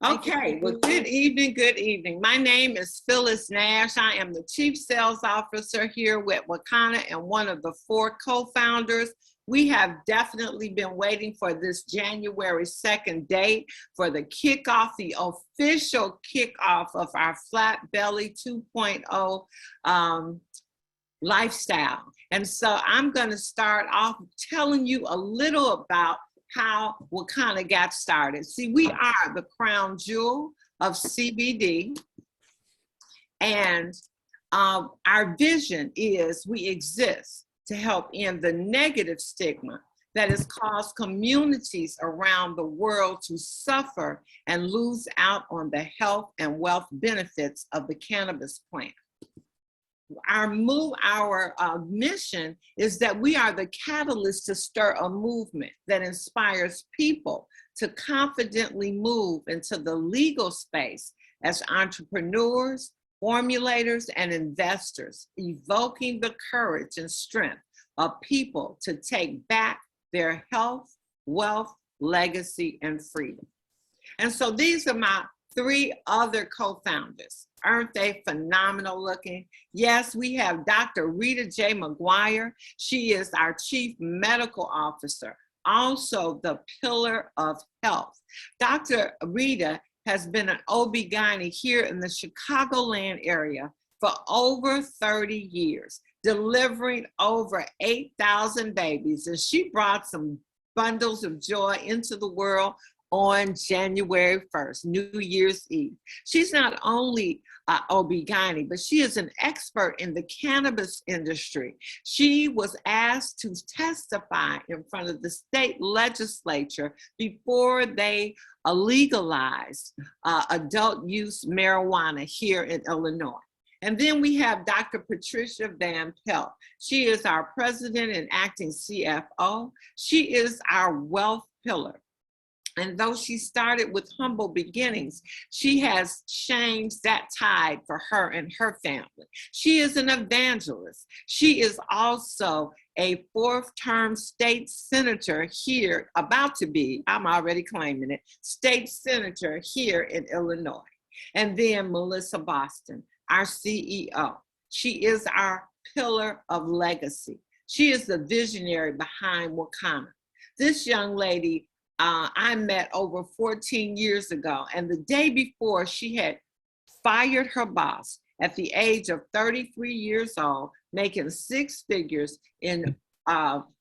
Okay, well, good evening, good evening. My name is Phyllis Nash. I am the Chief Sales Officer here with Wakana and one of the 4 co-founders. We have definitely been waiting for this January 2nd date for the kickoff, the official kickoff of our Flat Belly 2.0 lifestyle. And so I'm going to start off telling you a little about how Wakana got started. See, we are the crown jewel of CBD, and our vision is we exist to help end the negative stigma that has caused communities around the world to suffer and lose out on the health and wealth benefits of the cannabis plant. Our mission is that we are the catalyst to stir a movement that inspires people to confidently move into the legal space as entrepreneurs, formulators, and investors, evoking the courage and strength of people to take back their health, wealth, legacy, and freedom. And so these are my 3 other co-founders. Aren't they phenomenal looking? Yes, we have Dr. Rita J. McGuire. She is our Chief Medical Officer, also the pillar of health. Dr. Rita has been an OB-GYN here in the Chicagoland area for over 30 years, delivering over 8,000 babies. And she brought some bundles of joy into the world on January 1st, New Year's Eve. She's not only OB-GYN, but she is an expert in the cannabis industry. She was asked to testify in front of the state legislature before they legalized adult use marijuana here in Illinois. And then we have Dr. Patricia Van Pelt. She is our president and acting CFO. She is our wealth pillar. And though she started with humble beginnings, she has changed that tide for her and her family. She is an evangelist. She is also a 4th-term state senator here, about to be, I'm already claiming it, state senator here in Illinois. And then Melissa Boston, our CEO. She is our pillar of legacy. She is the visionary behind Wakana. This young lady I met over 14 years ago, and the day before she had fired her boss at the age of 33 years old, making 6 figures in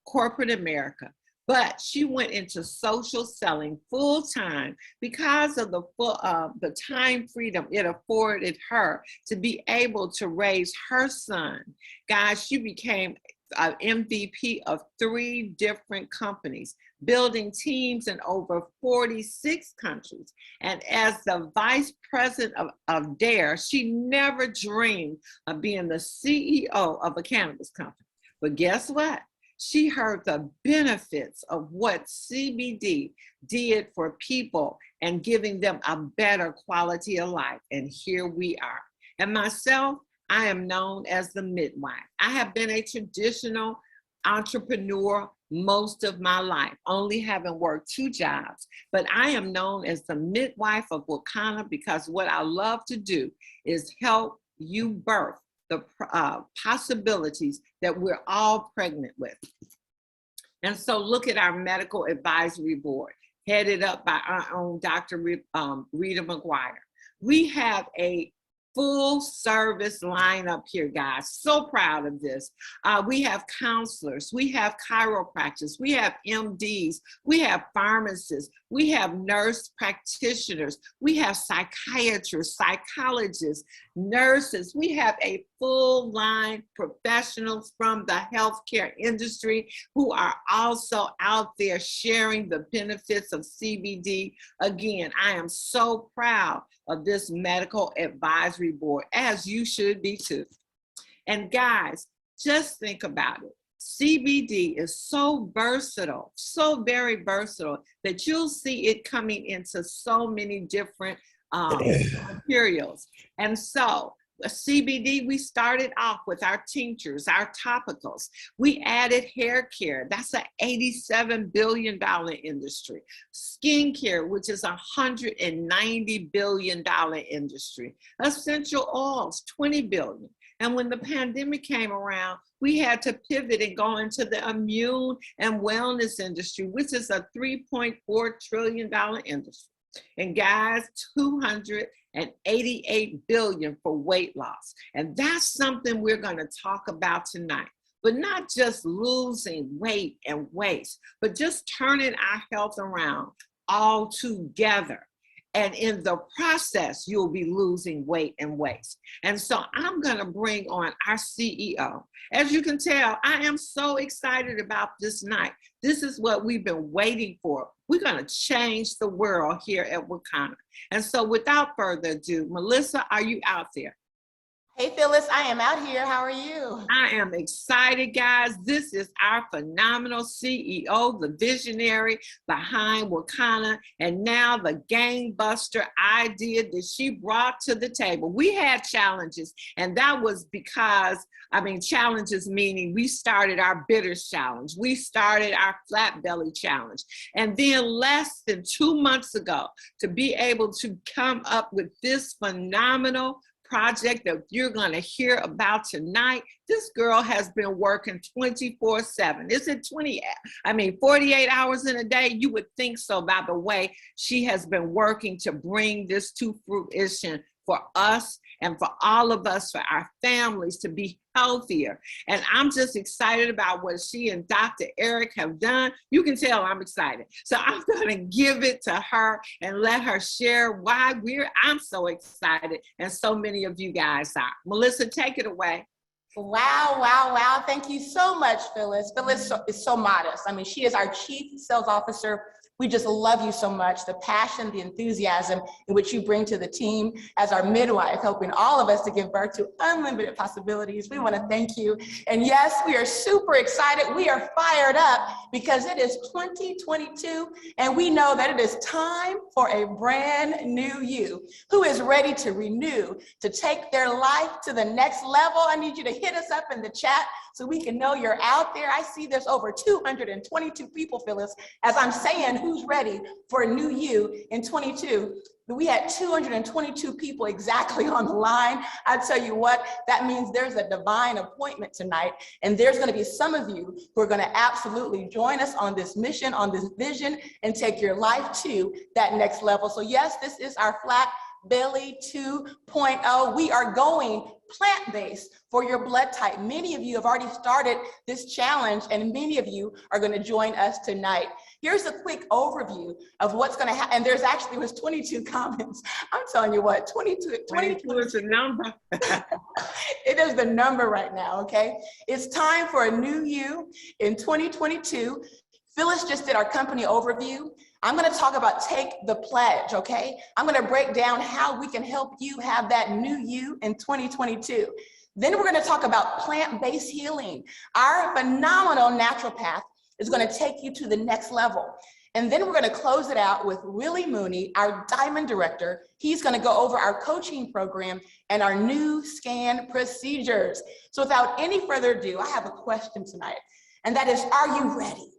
corporate America. But she went into social selling full time because of the time freedom it afforded her to be able to raise her son. Guys, she became an MVP of 3 different companies, building teams in over 46 countries. And as the vice president of DARE, she never dreamed of being the CEO of a cannabis company. But guess what? She heard the benefits of what CBD did for people and giving them a better quality of life. And here we are. And myself, I am known as the midwife. I have been a traditional entrepreneur most of my life, only having worked 2 jobs. But I am known as the midwife of Wakana because what I love to do is help you birth the possibilities that we're all pregnant with. And so look at our medical advisory board, headed up by our own Dr. Rita McGuire. We have a full service lineup here, guys. So proud of this. We have counselors, we have chiropractors, we have MDs, we have pharmacists, we have nurse practitioners, we have psychiatrists, psychologists, nurses. We have a full line professionals from the healthcare industry who are also out there sharing the benefits of CBD. Again, I am so proud of this medical advisory board, as you should be too. And guys, just think about it. CBD is so versatile, so very versatile, that you'll see it coming into so many different materials. And so CBD, we started off with our tinctures, our topicals. We added hair care. That's an $87 billion industry. Skincare, which is a $190 billion industry. Essential oils, $20 billion. And when the pandemic came around, we had to pivot and go into the immune and wellness industry, which is a $3.4 trillion industry. And guys, 288 billion for weight loss. And that's something we're going to talk about tonight. But not just losing weight and waste, but just turning our health around all together. And in the process, you'll be losing weight and waste. And so I'm going to bring on our CEO. As you can tell, I am so excited about this night. This is what we've been waiting for. We're going to change the world here at Wakanda. And so without further ado, Melissa, are you out there? Hey, Phyllis, I am out here. How are you? I am excited, guys. This is our phenomenal CEO, the visionary behind Wakanda, and now the gangbuster idea that she brought to the table. We had challenges, and that was because, challenges meaning we started our bitters challenge. We started our flat belly challenge. And then less than 2 months ago, to be able to come up with this phenomenal project that you're going to hear about tonight. This girl has been working 24/7. Is it 48 hours in a day? You would think so by the way she has been working to bring this to fruition for us and for all of us, for our families to be healthier. And I'm just excited about what she and Dr. Eric have done. You can tell I'm excited. So I'm going to give it to her and let her share why I'm so excited, and so many of you guys are. Melissa, take it away. Wow, wow, wow. Thank you so much, Phyllis. Phyllis is so modest. She is our Chief Sales Officer. We just love you so much, the passion, the enthusiasm in which you bring to the team as our midwife, helping all of us to give birth to unlimited possibilities. We want to thank you. And yes, we are super excited. We are fired up because it is 2022, and we know that it is time for a brand new you who is ready to renew, to take their life to the next level. I need you to hit us up in the chat so we can know you're out there. I see there's over 222 people, Phyllis, as I'm saying, who's ready for a new you in 22. We had 222 people exactly on the line. I tell you what, that means there's a divine appointment tonight, and there's going to be some of you who are going to absolutely join us on this mission, on this vision, and take your life to that next level. So yes, this is our Flat Belly 2.0. We are going plant-based for your blood type. Many of you have already started this challenge, and many of you are going to join us tonight. Here's a quick overview of what's going to happen. And there's actually was 22 comments. I'm telling you what, 22 is a number. It is the number right now, okay? It's time for a new you in 2022. Phyllis just did our company overview. I'm going to talk about Take the Pledge, okay? I'm going to break down how we can help you have that new you in 2022. Then we're going to talk about plant-based healing. Our phenomenal naturopath is going to take you to the next level. And then we're going to close it out with Willie Mooney, our diamond director. He's going to go over our coaching program and our new scan procedures. So without any further ado, I have a question tonight, and that is, are you ready?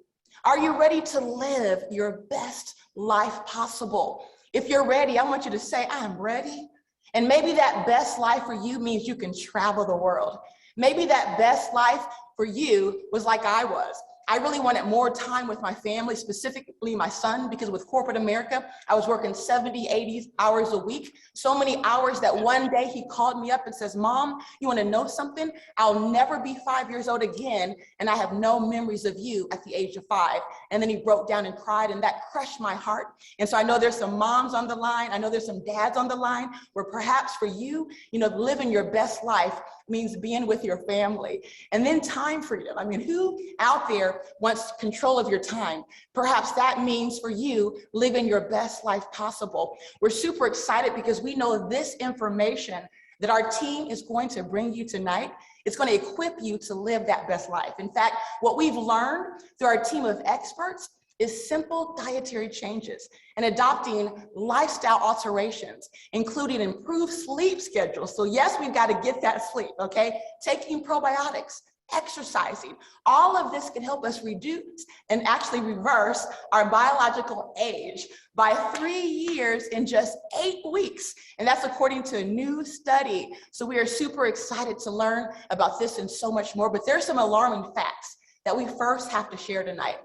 Are you ready to live your best life possible? If you're ready, I want you to say, I'm ready. And maybe that best life for you means you can travel the world. Maybe that best life for you was like I was. I really wanted more time with my family, specifically my son, because with corporate America, I was working 70, 80 hours a week. So many hours that one day he called me up and says, Mom, you want to know something? I'll never be 5 years old again, and I have no memories of you at the age of 5. And then he broke down and cried, and that crushed my heart. And so I know there's some moms on the line. I know there's some dads on the line where perhaps for you, living your best life means being with your family. And then time freedom. Who out there wants control of your time? Perhaps that means for you living your best life possible. We're super excited because we know this information that our team is going to bring you tonight, it's going to equip you to live that best life. In fact, what we've learned through our team of experts, is simple dietary changes and adopting lifestyle alterations, including improved sleep schedules. So yes, we've got to get that sleep, okay? Taking probiotics, exercising, all of this can help us reduce and actually reverse our biological age by 3 years in just 8 weeks. And that's according to a new study. So we are super excited to learn about this and so much more, but there's some alarming facts that we first have to share tonight.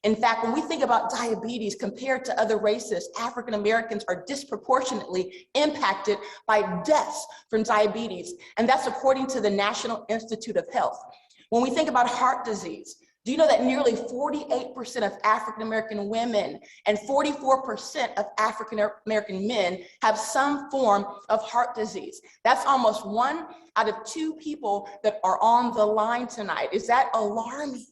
In fact, when we think about diabetes compared to other races, African Americans are disproportionately impacted by deaths from diabetes. And that's according to the National Institute of Health. When we think about heart disease, do you know that nearly 48% of African American women and 44% of African American men have some form of heart disease? That's almost 1 out of 2 people that are on the line tonight. Is that alarming?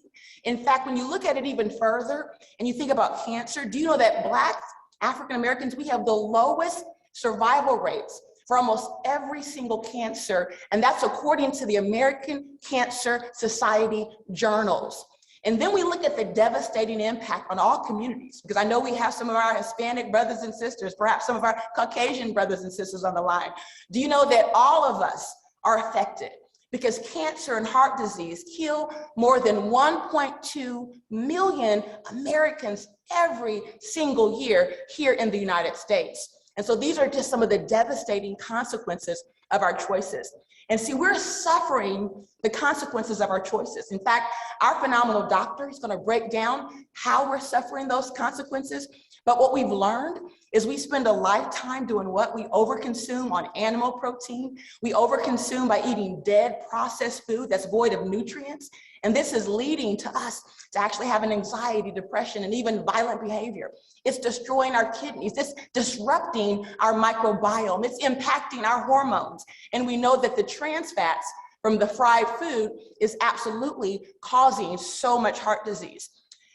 In fact, when you look at it even further and you think about cancer, do you know that Black African Americans, we have the lowest survival rates for almost every single cancer, and that's according to the American Cancer Society journals. And then we look at the devastating impact on all communities, because I know we have some of our Hispanic brothers and sisters, perhaps some of our Caucasian brothers and sisters on the line. Do you know that all of us are affected? Because cancer and heart disease kill more than 1.2 million Americans every single year here in the United States. And so these are just some of the devastating consequences of our choices. And see, we're suffering the consequences of our choices. In fact, our phenomenal doctor is going to break down how we're suffering those consequences. But what we've learned is we spend a lifetime doing what? We overconsume on animal protein. We overconsume by eating dead processed food that's void of nutrients. And this is leading to us to actually having anxiety, depression, and even violent behavior. It's destroying our kidneys. It's disrupting our microbiome. It's impacting our hormones. And we know that the trans fats from the fried food is absolutely causing so much heart disease.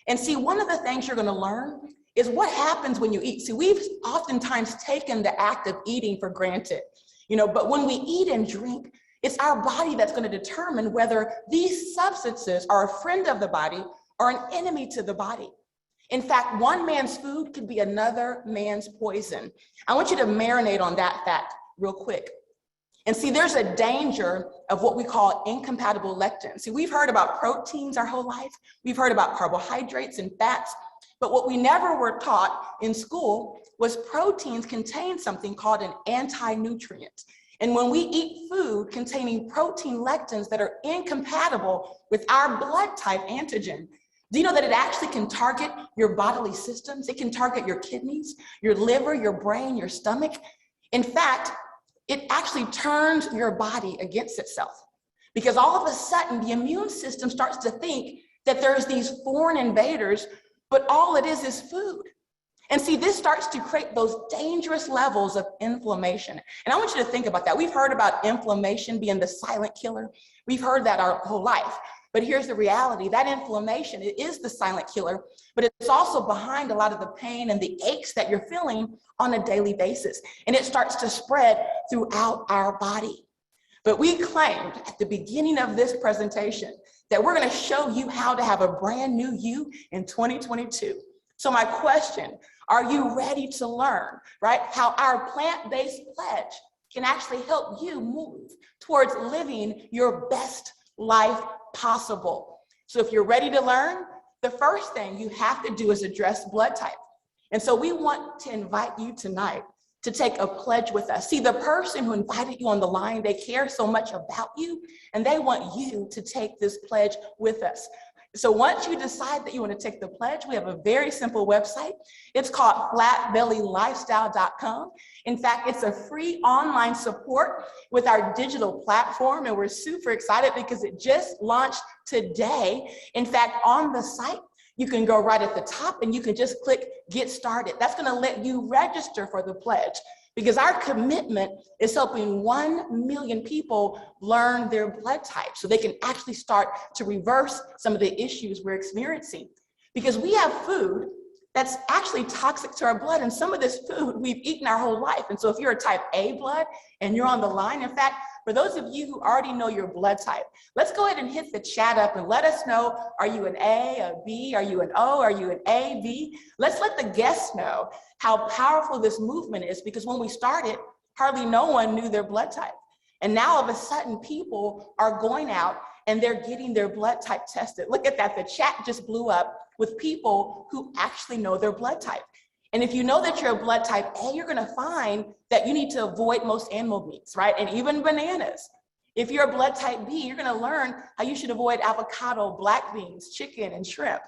And see, one of the things you're going to learn is what happens when you eat. See, we've oftentimes taken the act of eating for granted, but when we eat and drink, it's our body that's going to determine whether these substances are a friend of the body or an enemy to the body. In fact, one man's food could be another man's poison. I want you to marinate on that fact real quick. And see, there's a danger of what we call incompatible lectins. See, we've heard about proteins our whole life. We've heard about carbohydrates and fats. But what we never were taught in school was proteins contain something called an anti-nutrient. And when we eat food containing protein lectins that are incompatible with our blood type antigen, do you know that it actually can target your bodily systems? It can target your kidneys, your liver, your brain, your stomach. In fact, it actually turns your body against itself, because all of a sudden the immune system starts to think that there's these foreign invaders, but all it is food. And see, this starts to create those dangerous levels of inflammation. And I want you to think about that. We've heard about inflammation being the silent killer. We've heard that our whole life. But here's the reality. That inflammation, it is the silent killer, but it's also behind a lot of the pain and the aches that you're feeling on a daily basis. And it starts to spread throughout our body. But we claimed at the beginning of this presentation that we're going to show you how to have a brand new you in 2022. So my question, are you ready to learn, right, how our plant-based pledge can actually help you move towards living your best life possible? So if you're ready to learn, the first thing you have to do is address blood type. And so we want to invite you tonight to take a pledge with us. See, the person who invited you on the line, they care so much about you, and they want you to take this pledge with us. So once you decide that you want to take the pledge, we have a very simple website. It's called flatbellylifestyle.com. In fact, it's a free online support with our digital platform, and we're super excited because it just launched today. In fact, on the site, you can go right at the top and you can just click Get Started. That's going to let you register for the pledge, because our commitment is helping 1 million people learn their blood type so they can actually start to reverse some of the issues we're experiencing. Because we have food that's actually toxic to our blood, and some of this food we've eaten our whole life. And so if you're a type A blood and you're on the line, in fact, for those of you who already know your blood type, let's go ahead and hit the chat up and let us know, are you an A, a B, are you an O, are you an A, B? Let's let the guests know how powerful this movement is, because when we started, hardly no one knew their blood type. And now all of a sudden people are going out and they're getting their blood type tested. Look at that, the chat just blew up with people who actually know their blood type. And if you know that you're a blood type A, you're gonna find that you need to avoid most animal meats, right? And even bananas. If you're a blood type B, you're gonna learn how you should avoid avocado, black beans, chicken, and shrimp.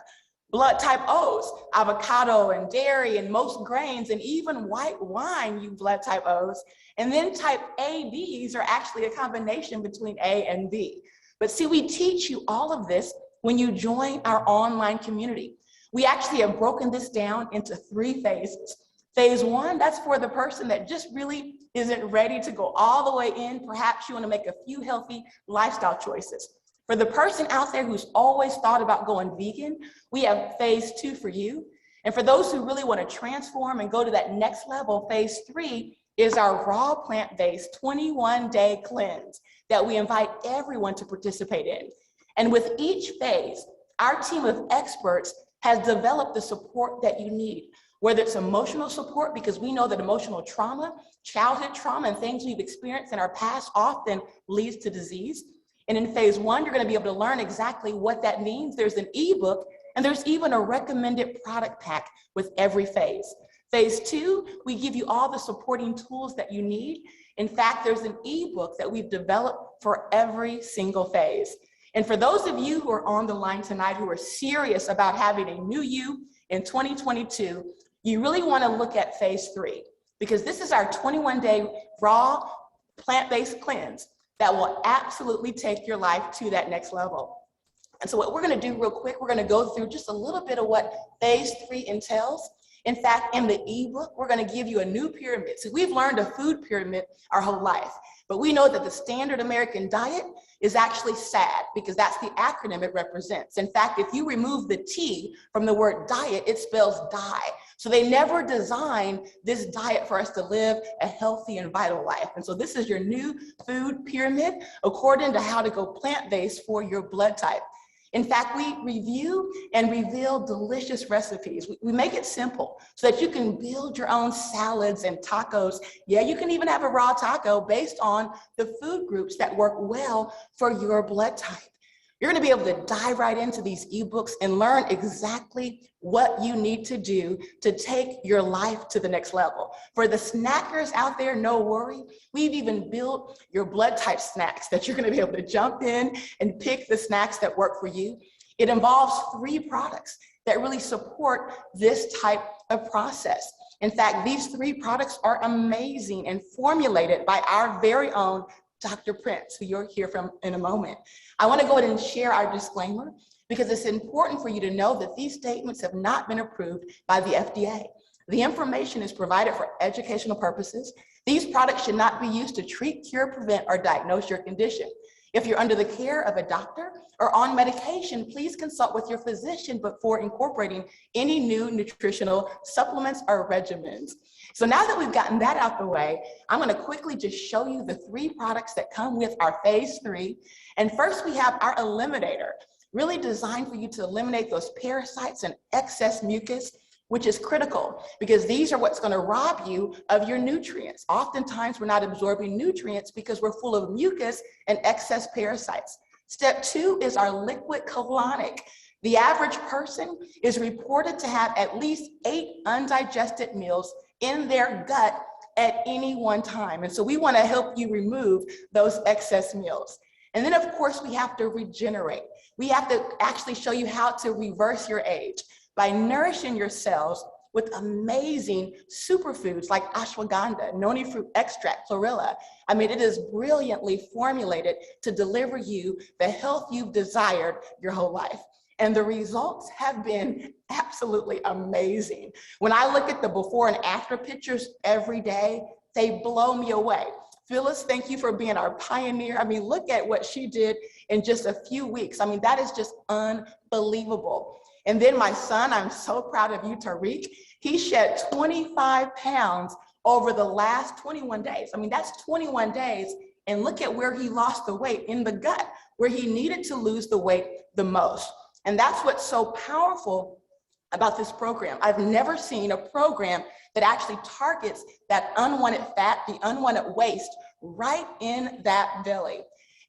Blood type O's, avocado and dairy and most grains and even white wine, you blood type O's. And then type ABs are actually a combination between A and B. But see, we teach you all of this when you join our online community. We actually have broken this down into 3 phases. Phase 1, that's for the person that just really isn't ready to go all the way in. Perhaps you want to make a few healthy lifestyle choices. For the person out there who's always thought about going vegan, we have phase 2 for you. And for those who really want to transform and go to that next level, phase 3 is our raw plant-based 21-day cleanse that we invite everyone to participate in. And with each phase, our team of experts has developed the support that you need, whether it's emotional support, because we know that emotional trauma, childhood trauma, and things we've experienced in our past often leads to disease. And in phase 1, you're going to be able to learn exactly what that means. There's an ebook, and there's even a recommended product pack with every phase. Phase 2, we give you all the supporting tools that you need. In fact, there's an ebook that we've developed for every single phase. And for those of you who are on the line tonight who are serious about having a new you in 2022, you really want to look at phase 3, because this is our 21-day raw plant-based cleanse that will absolutely take your life to that next level. And so what we're going to do real quick, we're going to go through just a little bit of what phase 3 entails. In fact, in the ebook, we're going to give you a new pyramid. So we've learned a food pyramid our whole life, but we know that the standard American diet is actually SAD, because that's the acronym it represents. In fact, if you remove the T from the word diet, it spells die. So they never designed this diet for us to live a healthy and vital life. And so this is your new food pyramid according to how to go plant-based for your blood type. In fact, we review and reveal delicious recipes. We make it simple so that you can build your own salads and tacos. Yeah, you can even have a raw taco based on the food groups that work well for your blood type. You're going to be able to dive right into these ebooks and learn exactly what you need to do to take your life to the next level. For the snackers out there, no worry. We've even built your blood type snacks that you're going to be able to jump in and pick the snacks that work for you. It involves 3 products that really support this type of process. In fact, these 3 products are amazing and formulated by our very own Dr. Prince, who you'll hear from in a moment. I want to go ahead and share our disclaimer, because it's important for you to know that these statements have not been approved by the FDA. The information is provided for educational purposes. These products should not be used to treat, cure, prevent, or diagnose your condition. If you're under the care of a doctor or on medication, please consult with your physician before incorporating any new nutritional supplements or regimens. So now that we've gotten that out the way, I'm going to quickly just show you the 3 products that come with our phase 3. And first we have our Eliminator, really designed for you to eliminate those parasites and excess mucus, which is critical because these are what's going to rob you of your nutrients. Oftentimes we're not absorbing nutrients because we're full of mucus and excess parasites. Step 2 is our liquid colonic. The average person is reported to have at least 8 undigested meals in their gut at any one time. And so we want to help you remove those excess meals. And then of course we have to regenerate. We have to actually show you how to reverse your age by nourishing your cells with amazing superfoods like ashwagandha, noni fruit extract, chlorella. I mean, it is brilliantly formulated to deliver you the health you've desired your whole life. And the results have been absolutely amazing. When I look at the before and after pictures every day, they blow me away. Phyllis, thank you for being our pioneer. I mean, look at what she did in just a few weeks. I mean, that is just unbelievable. And then my son, I'm so proud of you, Tariq. He shed 25 pounds over the last 21 days. I mean, that's 21 days And look at where he lost the weight, in the gut, where he needed to lose the weight the most. And that's what's so powerful about this program. I've never seen a program that actually targets that unwanted fat, the unwanted waste, right in that belly.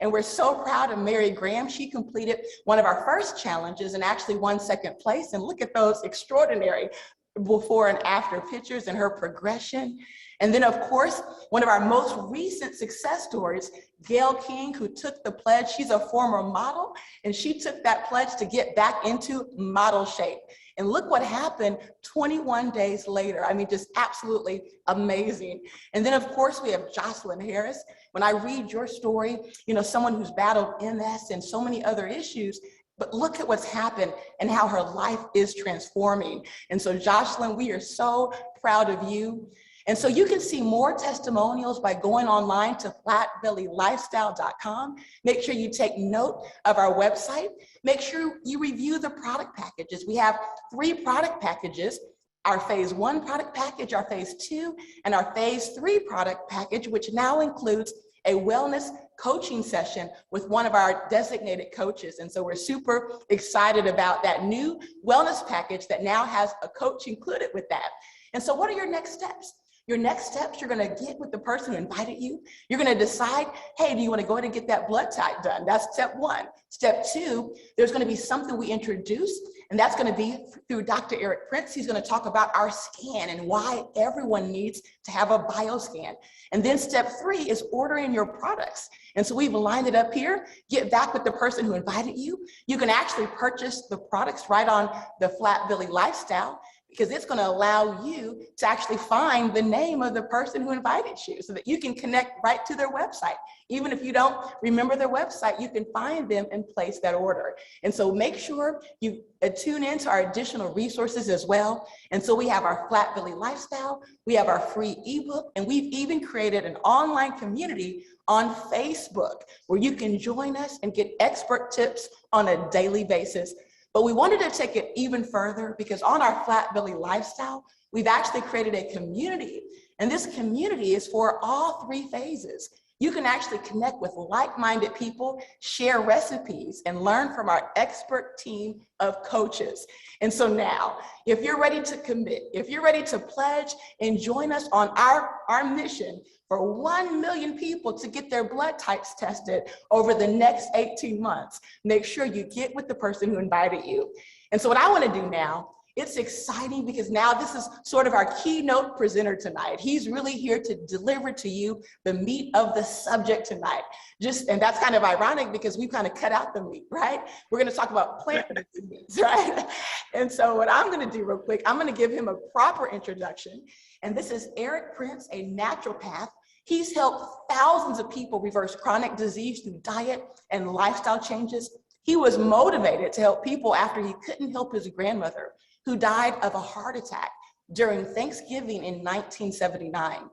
And we're so proud of Mary Graham. She completed one of our first challenges and actually won second place. And look at those extraordinary before and after pictures and her progression. And then, of course, one of our most recent success stories, Gail King, who took the pledge. She's a former model, and she took that pledge to get back into model shape. And look what happened 21 days later. I mean, just absolutely amazing. And then, of course, we have Jocelyn Harris. When I read your story, you know, someone who's battled MS and so many other issues, but look at what's happened and how her life is transforming. And so, Jocelyn, we are so proud of you. And so you can see more testimonials by going online to flatbellylifestyle.com. Make sure you take note of our website. Make sure you review the product packages. We have 3 product packages: our phase 1 product package, our phase 2, and our phase 3 product package, which now includes a wellness coaching session with one of our designated coaches. And so we're super excited about that new wellness package that now has a coach included with that. And so what are your next steps? Your next steps, you're gonna get with the person who invited you. You're gonna decide, hey, do you wanna go ahead and get that blood type done? That's step 1. Step 2, there's gonna be something we introduce, and that's gonna be through Dr. Eric Prince. He's gonna talk about our scan and why everyone needs to have a bioscan. And then step 3 is ordering your products. And so we've lined it up here. Get back with the person who invited you. You can actually purchase the products right on the Flat Belly Lifestyle, because it's going to allow you to actually find the name of the person who invited you so that you can connect right to their website. Even if you don't remember their website, you can find them and place that order. And so make sure you tune into our additional resources as well. And so we have our Flat Belly Lifestyle, we have our free ebook, and we've even created an online community on Facebook where you can join us and get expert tips on a daily basis. But we wanted to take it even further, because on our Flat Belly Lifestyle, we've actually created a community. And this community is for all 3 phases. You can actually connect with like-minded people, share recipes, and learn from our expert team of coaches. And so now, if you're ready to commit, if you're ready to pledge and join us on our mission for 1 million people to get their blood types tested over the next 18 months, make sure you get with the person who invited you. And so what I want to do now, it's exciting because now this is sort of our keynote presenter tonight. He's really here to deliver to you the meat of the subject tonight. And that's kind of ironic because we've kind of cut out the meat, right? We're going to talk about plant-based meats, right? And so what I'm going to do real quick, I'm going to give him a proper introduction. And this is Eric Prince, a naturopath. He's helped thousands of people reverse chronic disease through diet and lifestyle changes. He was motivated to help people after he couldn't help his grandmother, who died of a heart attack during Thanksgiving in 1979.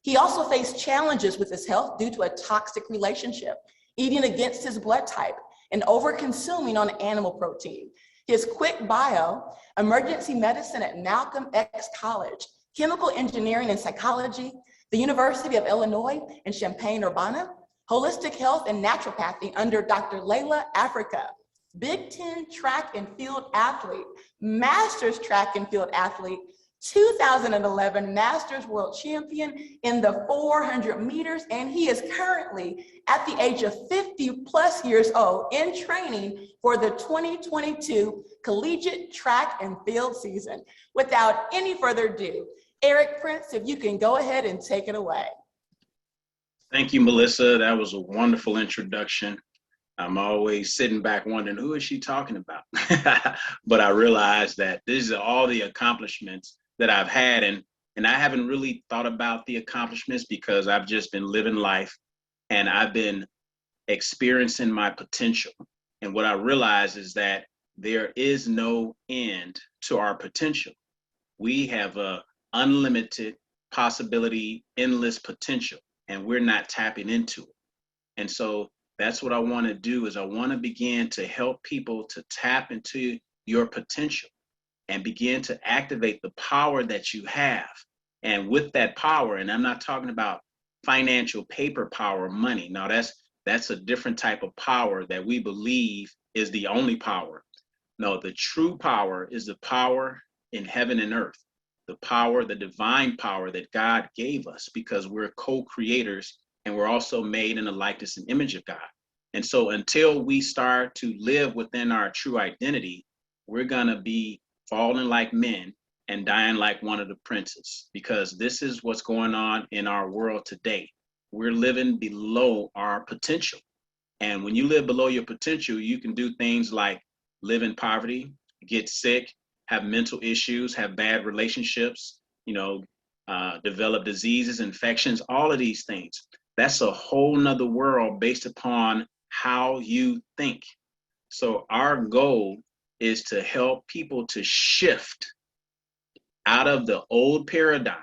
He also faced challenges with his health due to a toxic relationship, eating against his blood type, and over-consuming on animal protein. His quick bio: emergency medicine at Malcolm X College, chemical engineering and psychology, the University of Illinois in Champaign-Urbana, holistic health and naturopathy under Dr. Layla Africa, Big Ten track and field athlete, Masters track and field athlete, 2011 Masters World Champion in the 400 meters, and he is currently at the age of 50 plus years old in training for the 2022 Collegiate Track and Field season. Without any further ado, Eric Prince, if you can go ahead and take it away. Thank you, Melissa. That was a wonderful introduction. I'm always sitting back wondering, who is she talking about? But I realized that these are all the accomplishments that I've had. And I haven't really thought about the accomplishments because I've just been living life and I've been experiencing my potential. And what I realize is that there is no end to our potential. We have a unlimited possibility, endless potential, and we're not tapping into it. And so that's what I want to do, is I want to begin to help people to tap into your potential and begin to activate the power that you have. And with that power, and I'm not talking about financial paper power, money. Now that's a different type of power that we believe is the only power. No, the true power is the power in heaven and earth, the power, the divine power that God gave us, because we're co-creators and we're also made in the likeness and image of God. And so until we start to live within our true identity, we're gonna be falling like men and dying like one of the princes, because this is what's going on in our world today. We're living below our potential. And when you live below your potential, you can do things like live in poverty, get sick, have mental issues, have bad relationships, develop diseases, infections, all of these things. That's a whole nother world based upon how you think. So our goal is to help people to shift out of the old paradigm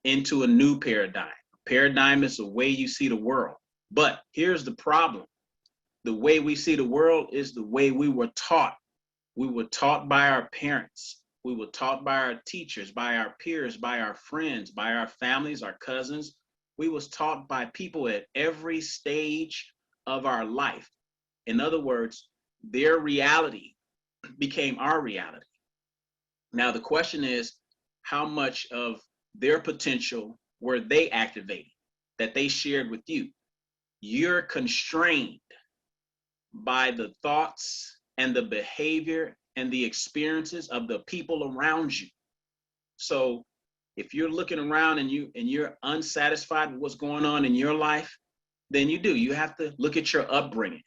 into a new paradigm. Paradigm is the way you see the world. But here's the problem. The way we see the world is the way we were taught. We were taught by our parents. We were taught by our teachers, by our peers, by our friends, by our families, our cousins. We was taught by people at every stage of our life. In other words, their reality became our reality. Now, the question is, how much of their potential were they activating that they shared with you? You're constrained by the thoughts and the behavior and the experiences of the people around you. So if you're looking around and you're unsatisfied with what's going on in your life, then you have to look at your upbringing.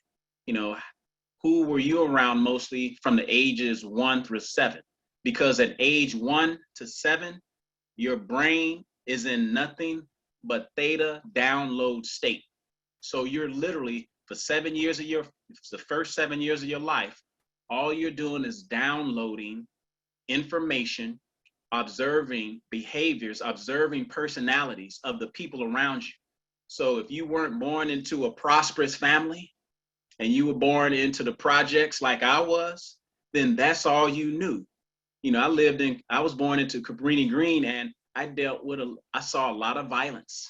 Who were you around mostly from the ages 1 through 7? Because at age 1 to 7, your brain is in nothing but theta download state. So you're literally, for the first 7 years of your life, all you're doing is downloading information, observing behaviors, observing personalities of the people around you. So if you weren't born into a prosperous family and you were born into the projects like I was, then that's all you knew. I was born into Cabrini Green, and I saw a lot of violence.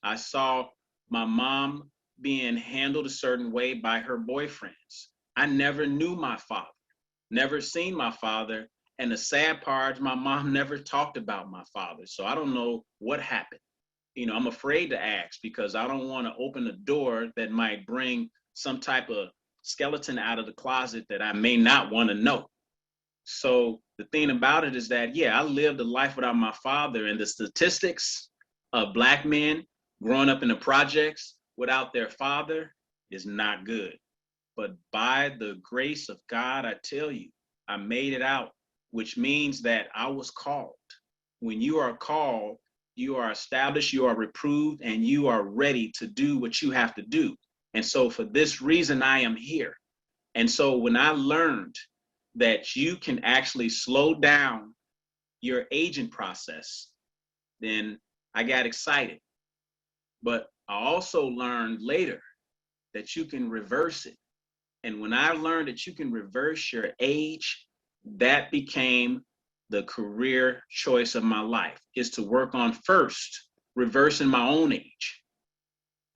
I saw my mom being handled a certain way by her boyfriends. I never knew my father, never seen my father. And the sad part, my mom never talked about my father. So I don't know what happened. I'm afraid to ask because I don't want to open a door that might bring some type of skeleton out of the closet that I may not want to know. So the thing about it is that, I lived a life without my father, and the statistics of Black men growing up in the projects without their father is not good. But by the grace of God, I tell you, I made it out, which means that I was called. When you are called, you are established, you are reproved, and you are ready to do what you have to do. And so for this reason, I am here. And so when I learned that you can actually slow down your aging process, then I got excited. But I also learned later that you can reverse it. And when I learned that you can reverse your age, that became the career choice of my life, is to work on first reversing my own age.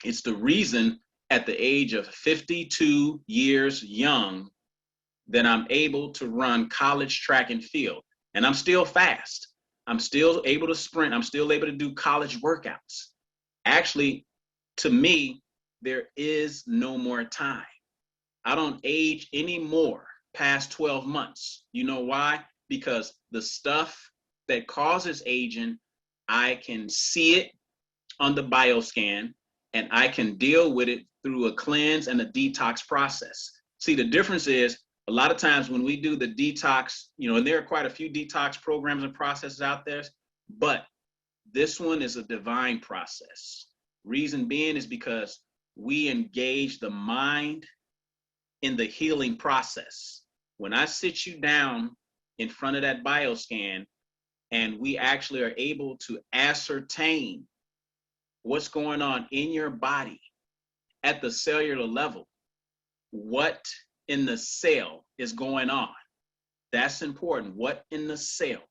It's the reason at the age of 52 years young that I'm able to run college track and field. And I'm still fast. I'm still able to sprint. I'm still able to do college workouts. Actually, to me, there is no more time. I don't age anymore past 12 months. You know why? Because the stuff that causes aging, I can see it on the bioscan, and I can deal with it through a cleanse and a detox process. See, the difference is a lot of times when we do the detox, and there are quite a few detox programs and processes out there, but this one is a divine process. Reason being is because we engage the mind in the healing process. When I sit you down in front of that bioscan and we actually are able to ascertain what's going on in your body at the cellular level, what in the cell is going on. That's important. What in the cell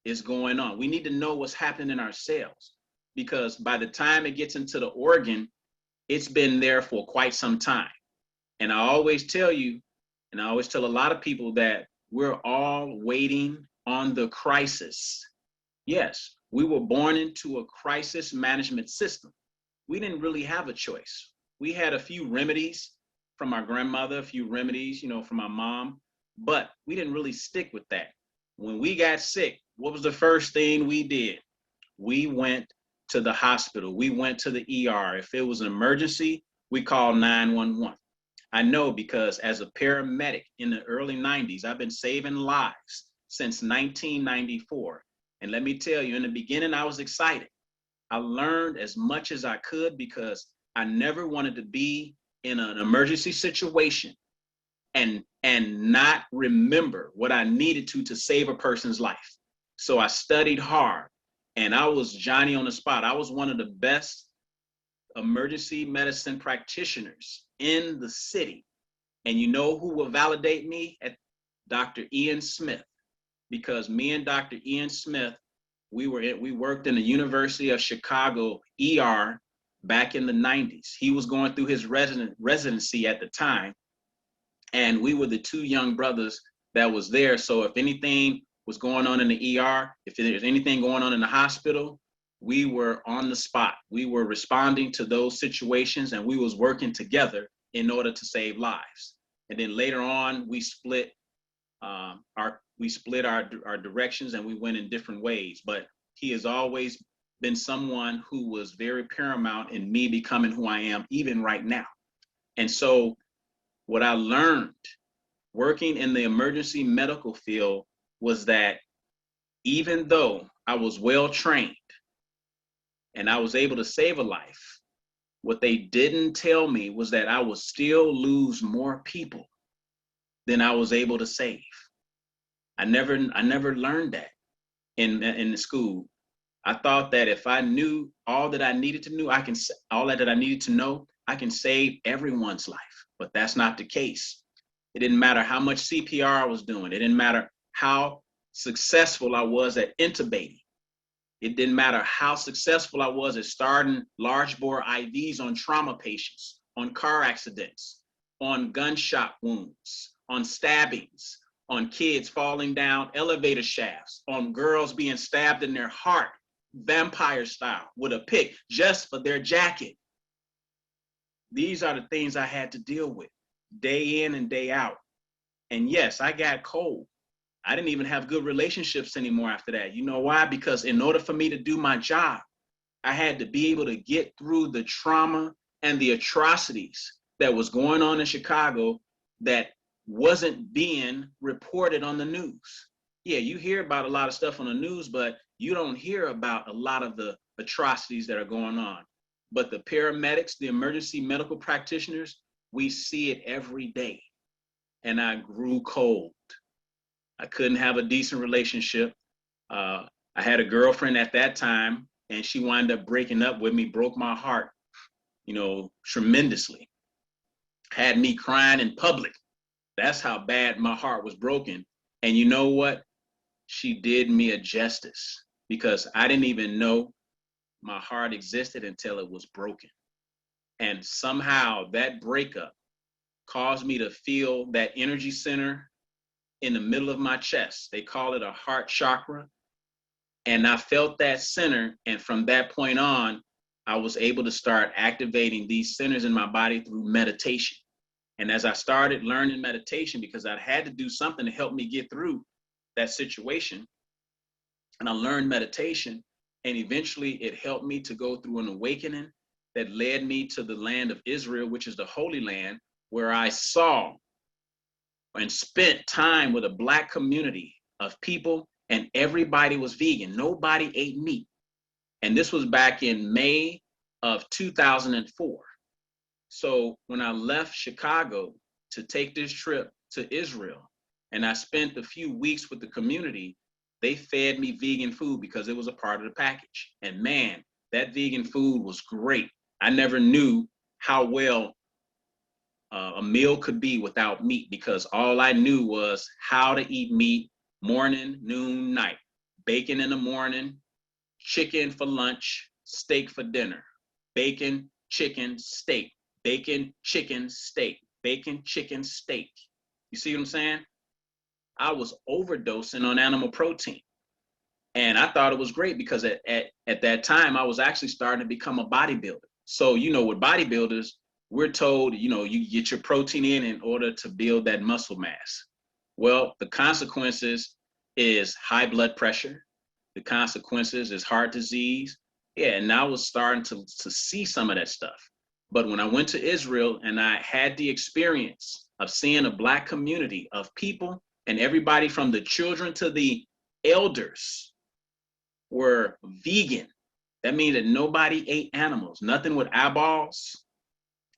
is going on? We need to know what's happening in our cells. because by the time it gets into the organ, it's been there for quite some time. And I always tell you, and I always tell a lot of people that we're all waiting on the crisis. Yes, we were born into a crisis management system. We didn't really have a choice. We had a few remedies from our grandmother, a few remedies, from our mom, but we didn't really stick with that. When we got sick, what was the first thing we did? We went to the hospital. We went to the ER. If it was an emergency, we called 911. I know because as a paramedic in the early 90s, I've been saving lives since 1994. And let me tell you, in the beginning, I was excited. I learned as much as I could because I never wanted to be in an emergency situation and not remember what I needed to save a person's life. So I studied hard and I was Johnny on the spot. I was one of the best emergency medicine practitioners in the city. And you know who will validate me? Dr. Ian Smith, because me and Dr. Ian Smith, we worked in the University of Chicago ER back in the 90s. He was going through his residency at the time, and we were the two young brothers that was there. So if anything was going on in the ER, if there's anything going on in the hospital, we were on the spot. We were responding to those situations, and we was working together in order to save lives. And then later on, we split our directions and we went in different ways. But he has always been someone who was very paramount in me becoming who I am, even right now. And so what I learned working in the emergency medical field was that even though I was well trained and I was able to save a life, what they didn't tell me was that I would still lose more people than I was able to save. I never learned that in the school. I thought that if I knew all that I needed to know, I can save everyone's life. But that's not the case. It didn't matter how much CPR I was doing. It didn't matter how successful I was at intubating. It didn't matter how successful I was at starting large bore IVs on trauma patients, on car accidents, on gunshot wounds, on stabbings, on kids falling down elevator shafts, on girls being stabbed in their heart, vampire style, with a pick just for their jacket. These are the things I had to deal with day in and day out. And yes, I got cold. I didn't even have good relationships anymore after that. You know why? Because in order for me to do my job, I had to be able to get through the trauma and the atrocities that was going on in Chicago that wasn't being reported on the news. Yeah, you hear about a lot of stuff on the news, but you don't hear about a lot of the atrocities that are going on. But the paramedics, the emergency medical practitioners, we see it every day. And I grew cold. I couldn't have a decent relationship. I had a girlfriend at that time, and she wound up breaking up with me, broke my heart, tremendously. Had me crying in public. That's how bad my heart was broken. And you know what? She did me a justice because I didn't even know my heart existed until it was broken. And somehow that breakup caused me to feel that energy center in the middle of my chest. They call it a heart chakra. And I felt that center. And from that point on, I was able to start activating these centers in my body through meditation. And as I started learning meditation, because I had to do something to help me get through that situation, and I learned meditation, and eventually it helped me to go through an awakening that led me to the land of Israel, which is the Holy Land, where I saw and spent time with a Black community of people, and everybody was vegan. Nobody ate meat. And this was back in May of 2004. So when I left Chicago to take this trip to Israel, and I spent a few weeks with the community, they fed me vegan food because it was a part of the package. And man, that vegan food was great. I never knew how well a meal could be without meat, because all I knew was how to eat meat morning, noon, night. Bacon in the morning, chicken for lunch, steak for dinner. Bacon, chicken, steak. Bacon, chicken, steak. Bacon, chicken, steak. You see what I'm saying? I was overdosing on animal protein. And I thought it was great because at that time, I was actually starting to become a bodybuilder. So, you know, with bodybuilders, we're told, you know, you get your protein in order to build that muscle mass. Well, the consequences is high blood pressure. The consequences is heart disease. Yeah, and I was starting to see some of that stuff. But when I went to Israel and I had the experience of seeing a Black community of people, and everybody from the children to the elders were vegan. That means that nobody ate animals, nothing with eyeballs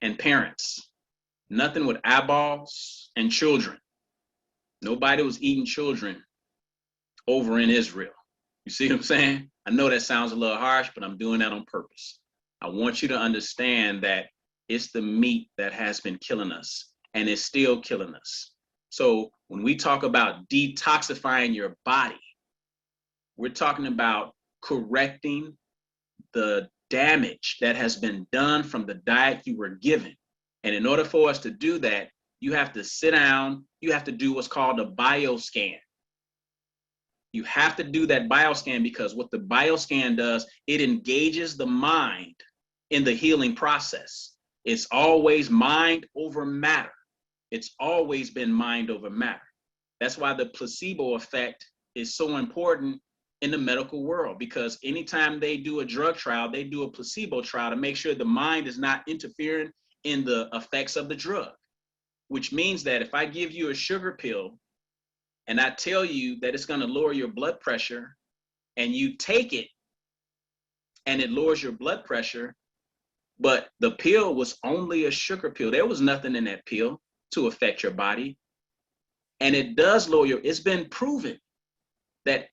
and parents, nothing with eyeballs and children. Nobody was eating children over in Israel. You see what I'm saying? I know that sounds a little harsh, but I'm doing that on purpose. I want you to understand that it's the meat that has been killing us, and it's still killing us. So when we talk about detoxifying your body, we're talking about correcting the damage that has been done from the diet you were given. And in order for us to do that, you have to sit down, you have to do what's called a bioscan. You have to do that bioscan because what the bioscan does, it engages the mind in the healing process. It's always mind over matter. It's always been mind over matter. That's why the placebo effect is so important in the medical world, because anytime they do a drug trial, they do a placebo trial to make sure the mind is not interfering in the effects of the drug, which means that if I give you a sugar pill and I tell you that it's going to lower your blood pressure and you take it and it lowers your blood pressure, but the pill was only a sugar pill. There was nothing in that pill to affect your body. And it does lower it's been proven that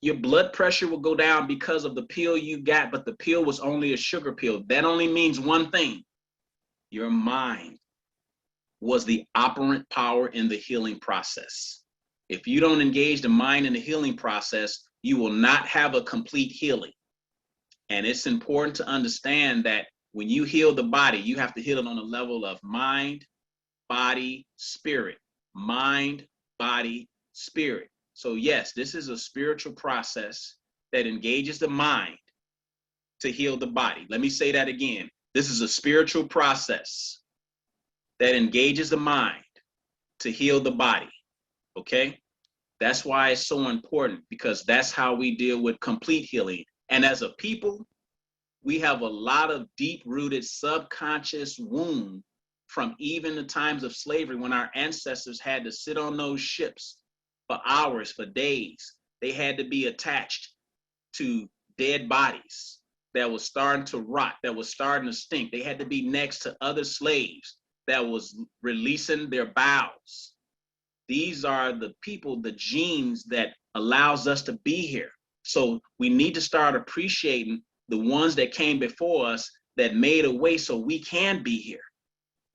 your blood pressure will go down because of the pill you got, but the pill was only a sugar pill. That only means one thing. Your mind was the operant power in the healing process. If you don't engage the mind in the healing process, you will not have a complete healing. And it's important to understand that when you heal the body, you have to heal it on a level of mind, body, spirit. Mind, body, spirit. So yes, this is a spiritual process that engages the mind to heal the body. Let me say that again. This is a spiritual process that engages the mind to heal the body. Okay? That's why it's so important, because that's how we deal with complete healing. And as a people, we have a lot of deep-rooted subconscious wound from even the times of slavery, when our ancestors had to sit on those ships for hours, for days. They had to be attached to dead bodies that was starting to rot, that was starting to stink. They had to be next to other slaves that was releasing their bowels. These are the people, the genes that allows us to be here. So we need to start appreciating the ones that came before us that made a way so we can be here.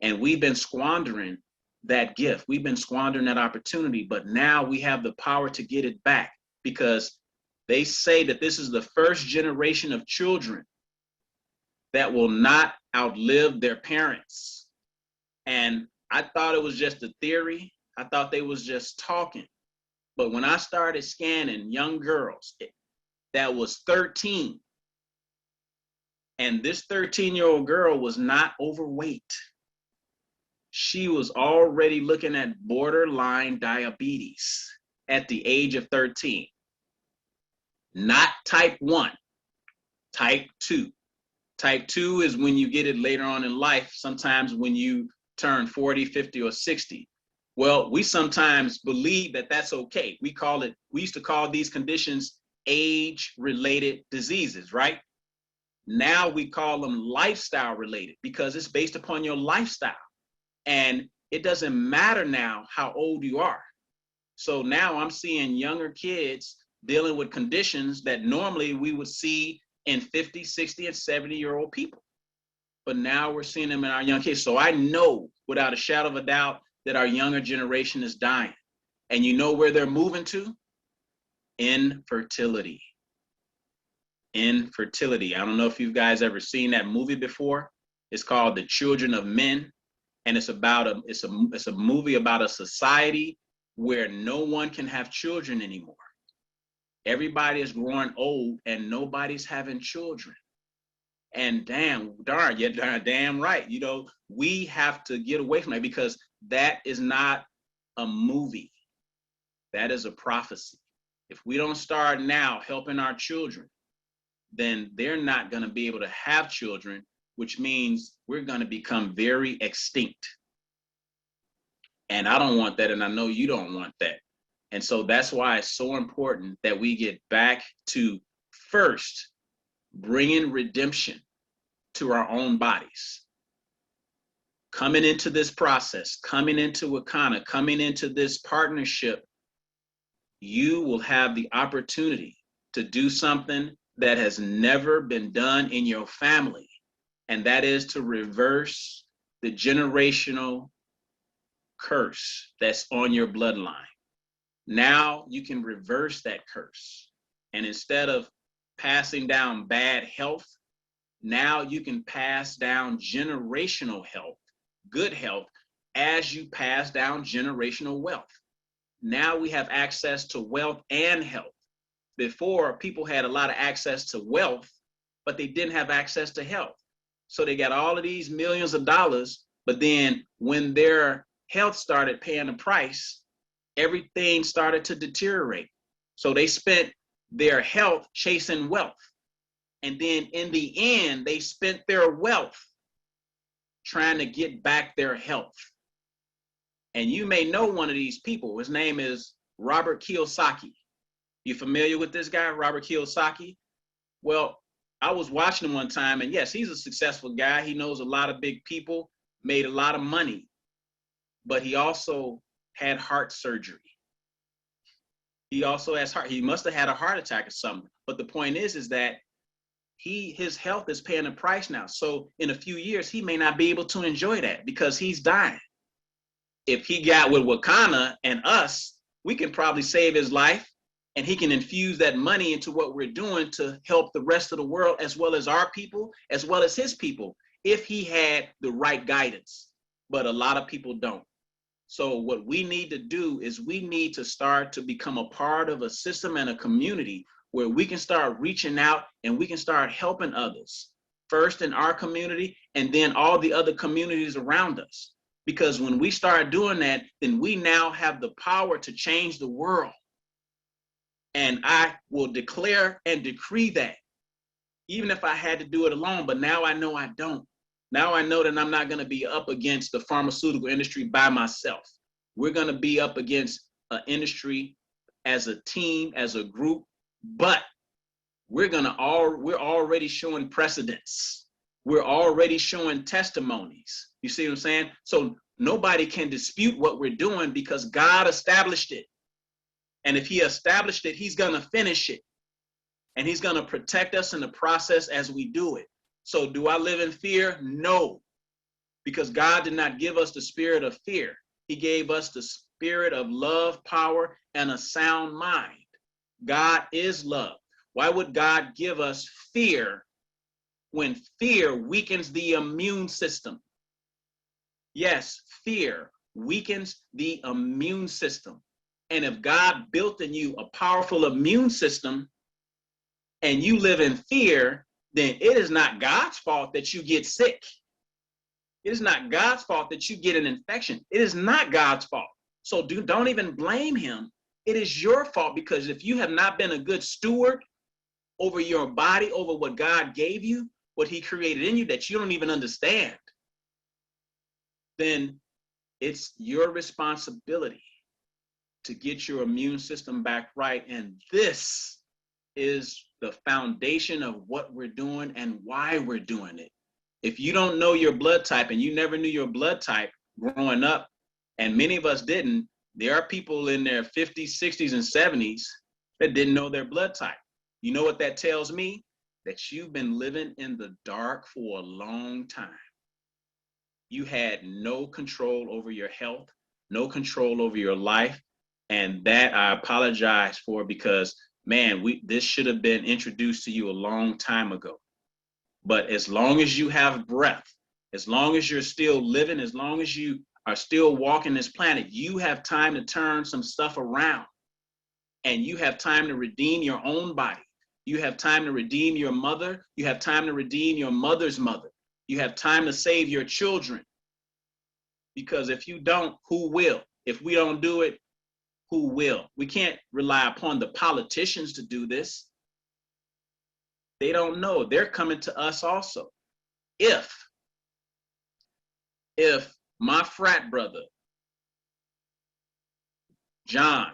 And we've been squandering that gift. We've been squandering that opportunity, but now we have the power to get it back, because they say that this is the first generation of children that will not outlive their parents. And I thought it was just a theory. I thought they was just talking. But when I started scanning young girls that was 13, and this 13-year-old girl was not overweight. She was already looking at borderline diabetes at the age of 13. Not type 1, type 2. Type 2 is when you get it later on in life, sometimes when you turn 40, 50, or 60. Well, we sometimes believe that that's okay. We used to call these conditions age-related diseases, right? Now we call them lifestyle-related, because it's based upon your lifestyle. And it doesn't matter now how old you are. So now I'm seeing younger kids dealing with conditions that normally we would see in 50, 60, and 70-year-old people. But now we're seeing them in our young kids. So I know without a shadow of a doubt that our younger generation is dying. And you know where they're moving to? Infertility. infertility. I don't know if you guys ever seen that movie before. It's called The Children of Men, and it's a movie about a society where no one can have children anymore. Everybody is growing old and nobody's having children. And damn right. You know, we have to get away from that, because that is not a movie. That is a prophecy. If we don't start now helping our children, then they're not going to be able to have children, which means we're going to become very extinct. And I don't want that. And I know you don't want that. And so that's why it's so important that we get back to first bringing redemption to our own bodies. Coming into this process, coming into Wakana, coming into this partnership, you will have the opportunity to do something that has never been done in your family. And that is to reverse the generational curse that's on your bloodline. Now you can reverse that curse. And instead of passing down bad health, now you can pass down generational health, good health, as you pass down generational wealth. Now we have access to wealth and health. Before, people had a lot of access to wealth, but they didn't have access to health. So they got all of these millions of dollars, but then when their health started paying the price, everything started to deteriorate. So they spent their health chasing wealth. And then in the end, they spent their wealth trying to get back their health. And you may know one of these people. His name is Robert Kiyosaki. You familiar with this guy, Robert Kiyosaki? Well, I was watching him one time, and yes, he's a successful guy. He knows a lot of big people, made a lot of money, but he also had heart surgery. He also has he must have had a heart attack or something. But the point is that his health is paying a price now. So in a few years, he may not be able to enjoy that because he's dying. If he got with Wakana and us, we can probably save his life, and he can infuse that money into what we're doing to help the rest of the world, as well as our people, as well as his people, if he had the right guidance. But a lot of people don't. So what we need to do is we need to start to become a part of a system and a community where we can start reaching out and we can start helping others, first in our community and then all the other communities around us. Because when we start doing that, then we now have the power to change the world. And I will declare and decree that, even if I had to do it alone, but now I know I don't. Now I know that I'm not going to be up against the pharmaceutical industry by myself. We're going to be up against an industry as a team, as a group, but we're already showing precedents. We're already showing testimonies. You see what I'm saying? So nobody can dispute what we're doing because God established it. And if he established it, he's going to finish it. And he's going to protect us in the process as we do it. So do I live in fear? No, because God did not give us the spirit of fear. He gave us the spirit of love, power, and a sound mind. God is love. Why would God give us fear when fear weakens the immune system? Yes, fear weakens the immune system. And if God built in you a powerful immune system and you live in fear, then it is not God's fault that you get sick. It is not God's fault that you get an infection. It is not God's fault. So don't even blame him. It is your fault, because if you have not been a good steward over your body, over what God gave you, what he created in you that you don't even understand, then it's your responsibility to get your immune system back right. And this is the foundation of what we're doing and why we're doing it. If you don't know your blood type, and you never knew your blood type growing up, and many of us didn't, there are people in their 50s, 60s, and 70s that didn't know their blood type. You know what that tells me? That you've been living in the dark for a long time. You had no control over your health, no control over your life. And that I apologize for, because man, this should have been introduced to you a long time ago. But as long as you have breath, as long as you're still living, as long as you are still walking this planet, you have time to turn some stuff around. And you have time to redeem your own body. You have time to redeem your mother. You have time to redeem your mother's mother. You have time to save your children. Because if you don't, who will? If we don't do it, who will? We can't rely upon the politicians to do this. They don't know. They're coming to us also. If my frat brother, John,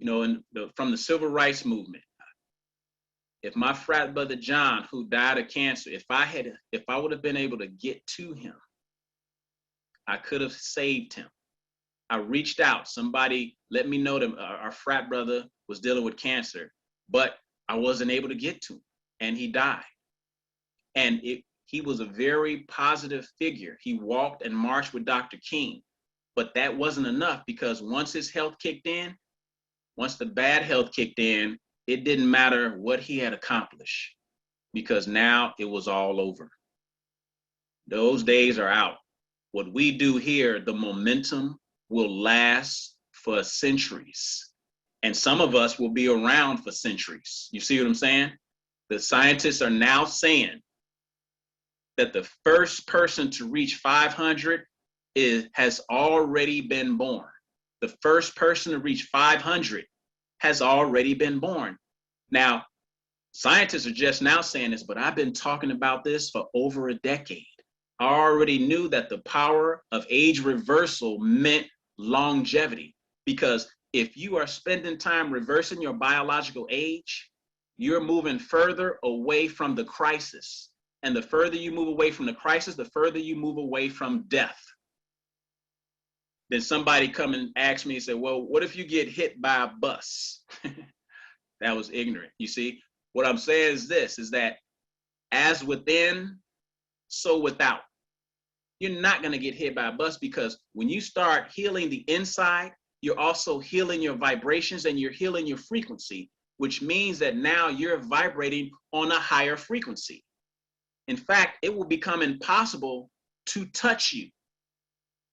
from the civil rights movement, if my frat brother John, who died of cancer, if I would have been able to get to him, I could have saved him. I reached out. Somebody let me know that our frat brother was dealing with cancer, but I wasn't able to get to him, and he died. And he was a very positive figure. He walked and marched with Dr. King, but that wasn't enough, because once his health kicked in, once the bad health kicked in, it didn't matter what he had accomplished, because now it was all over. Those days are out. What we do here, the momentum will last for centuries. And some of us will be around for centuries. You see what I'm saying? The scientists are now saying that the first person to reach 500 has already been born. The first person to reach 500 has already been born. Now, scientists are just now saying this, but I've been talking about this for over a decade. I already knew that the power of age reversal meant longevity, because if you are spending time reversing your biological age, you're moving further away from the crisis. And the further you move away from the crisis, the further you move away from death. Then somebody come and ask me and say, well, what if you get hit by a bus? That was ignorant. You see, what I'm saying is this, is that as within, so without. You're not going to get hit by a bus, because when you start healing the inside, you're also healing your vibrations and you're healing your frequency, which means that now you're vibrating on a higher frequency. In fact, it will become impossible to touch you.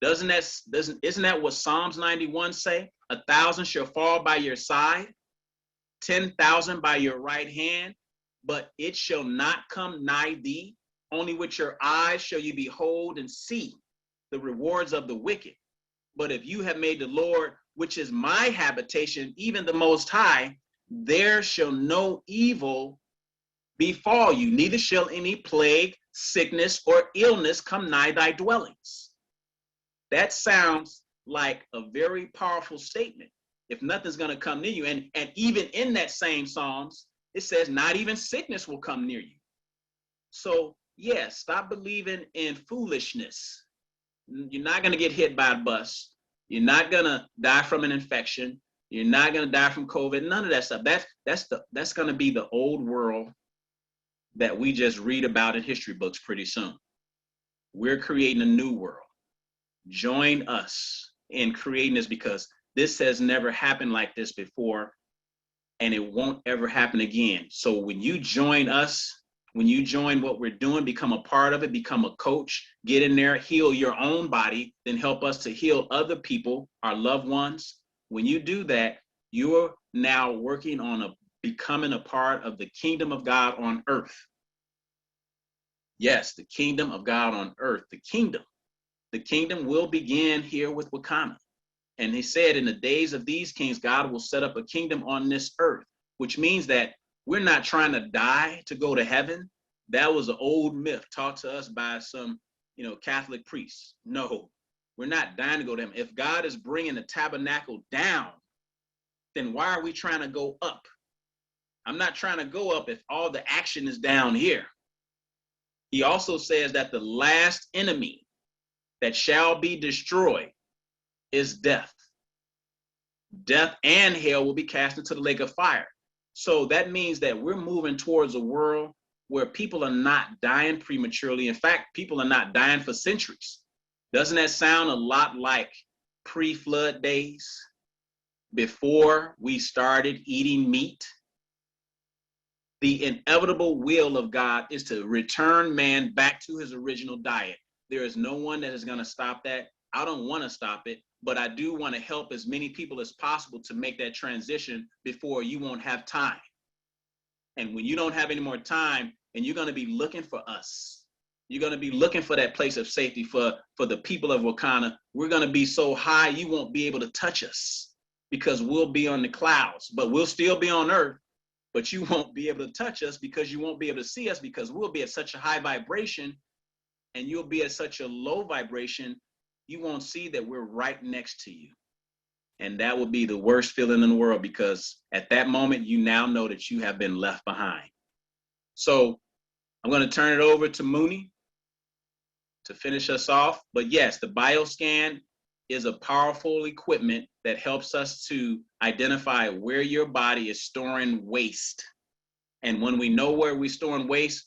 Isn't that what Psalms 91 say? 1,000 shall fall by your side, 10,000 by your right hand, but it shall not come nigh thee. Only with your eyes shall you behold and see the rewards of the wicked. But if you have made the Lord, which is my habitation, even the Most High, there shall no evil befall you, neither shall any plague, sickness, or illness come nigh thy dwellings. That sounds like a very powerful statement. If nothing's going to come near you, and even in that same Psalms, it says not even sickness will come near you. So yes, stop believing in foolishness. You're not going to get hit by a bus. You're not going to die from an infection. You're not going to die from COVID. None of that stuff. That's going to be the old world that we just read about in history books pretty soon. We're creating a new world. Join us in creating this, because this has never happened like this before, and it won't ever happen again. So when you join us, when you join what we're doing, become a part of it, become a coach, get in there, heal your own body, then help us to heal other people, our loved ones. When you do that, you're now working on becoming a part of the kingdom of God on earth. Yes, the kingdom of God on earth, the kingdom. The kingdom will begin here with Wakanda. And he said, in the days of these kings, God will set up a kingdom on this earth, which means that we're not trying to die to go to heaven. That was an old myth taught to us by some, Catholic priests. No, we're not dying to go to heaven. If God is bringing the tabernacle down, then why are we trying to go up? I'm not trying to go up if all the action is down here. He also says that the last enemy that shall be destroyed is death. Death and hell will be cast into the lake of fire. So that means that we're moving towards a world where people are not dying prematurely. In fact, people are not dying for centuries. Doesn't that sound a lot like pre-flood days? before we started eating meat, the inevitable will of God is to return man back to his original diet. There is no one that is going to stop that. I don't want to stop it, but I do want to help as many people as possible to make that transition before you won't have time. And when you don't have any more time, and you're going to be looking for us, you're going to be looking for that place of safety for the people of Wakanda. We're going to be so high, you won't be able to touch us because we'll be on the clouds, but we'll still be on earth. But you won't be able to touch us because you won't be able to see us because we'll be at such a high vibration and you'll be at such a low vibration, you won't see that we're right next to you. And that will be the worst feeling in the world because at that moment, you now know that you have been left behind. So I'm going to turn it over to Mooney to finish us off. But yes, the BioScan is a powerful equipment that helps us to identify where your body is storing waste. And when we know where we're storing waste,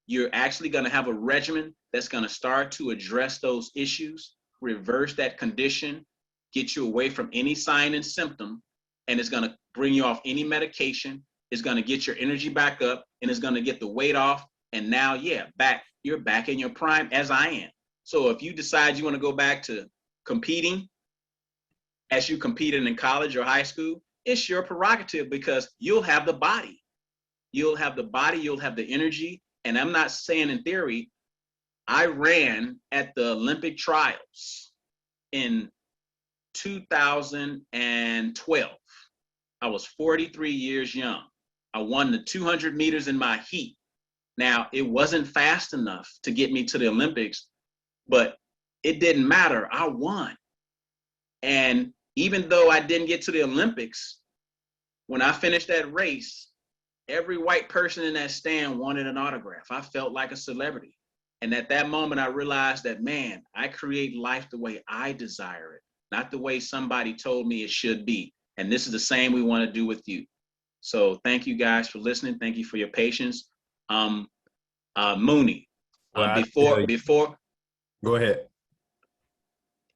you're actually going to have a regimen that's going to start to address those issues, reverse that condition, get you away from any sign and symptom, and it's going to bring you off any medication. It's going to get your energy back up, and it's going to get the weight off. And now, you're back in your prime as I am. So if you decide you want to go back to competing as you competed in college or high school, it's your prerogative because you'll have the body. You'll have the body, you'll have the energy. And I'm not saying in theory, I ran at the Olympic trials in 2012. I was 43 years young. I won the 200 meters in my heat. Now, it wasn't fast enough to get me to the Olympics, but it didn't matter. I won. And even though I didn't get to the Olympics, when I finished that race, every white person in that stand wanted an autograph. I felt like a celebrity. And at that moment, I realized that, man, I create life the way I desire it, not the way somebody told me it should be. And this is the same we want to do with you. So thank you guys for listening. Thank you for your patience. Mooney, before. Go ahead.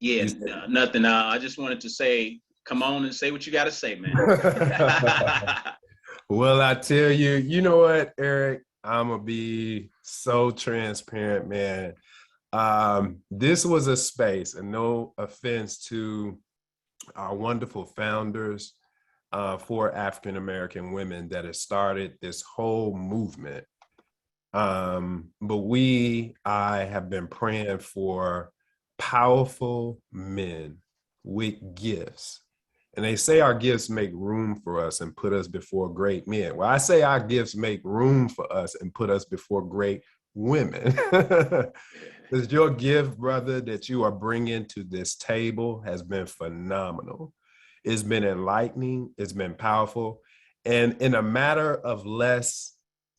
Yeah, nothing. I just wanted to say, come on and say what you got to say, man. Well, I tell you, you know what, Eric? I'm going to be so transparent, man. This was a space, and no offense to our wonderful founders for African-American women that has started this whole movement. But I have been praying for powerful men with gifts. And they say our gifts make room for us and put us before great men. Well, I say our gifts make room for us and put us before great women. Because your gift, brother, that you are bringing to this table has been phenomenal. It's been enlightening. It's been powerful. And in a matter of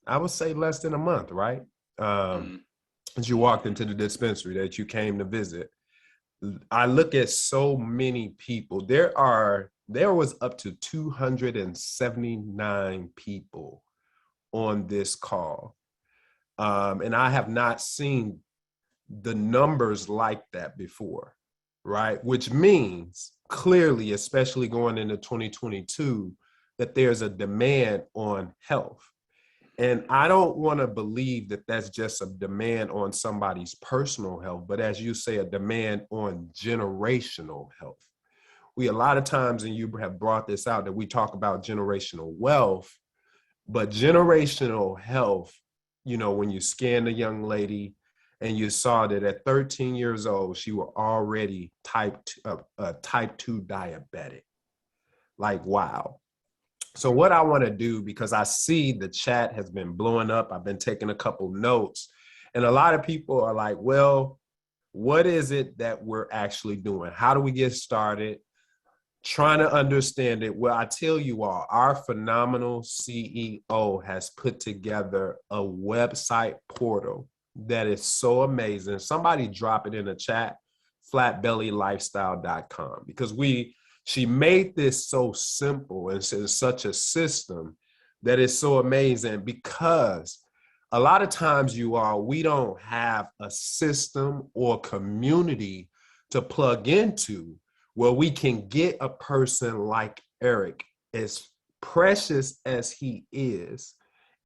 I would say less than a month, right? As you walked into the dispensary that you came to visit, I look at so many people. There was up to 279 people on this call. And I have not seen the numbers like that before, right? Which means clearly, especially going into 2022, that there's a demand on health. And I don't want to believe that that's just a demand on somebody's personal health, but as you say, a demand on generational health. A lot of times, and you have brought this out, that we talk about generational wealth, but generational health, when you scan a young lady and you saw that at 13 years old, she was already type 2 diabetic. Like, wow. So what I want to do, because I see the chat has been blowing up, I've been taking a couple notes, and a lot of people are like, well, what is it that we're actually doing? How do we get started? Trying to understand it. Well, I tell you all, our phenomenal CEO has put together a website portal that is so amazing. Somebody drop it in the chat, flatbellylifestyle.com, because she made this so simple and such a system that is so amazing, because a lot of times we don't have a system or community to plug into Well, we can get a person like Eric, as precious as he is,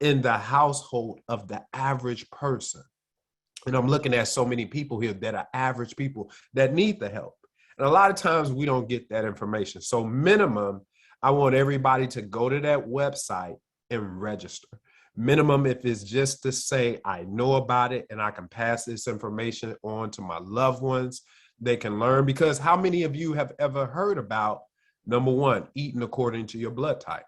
in the household of the average person. And I'm looking at so many people here that are average people that need the help. And a lot of times we don't get that information. So minimum, I want everybody to go to that website and register. Minimum, if it's just to say, I know about it and I can pass this information on to my loved ones, they can learn. Because how many of you have ever heard about, number one, eating according to your blood type?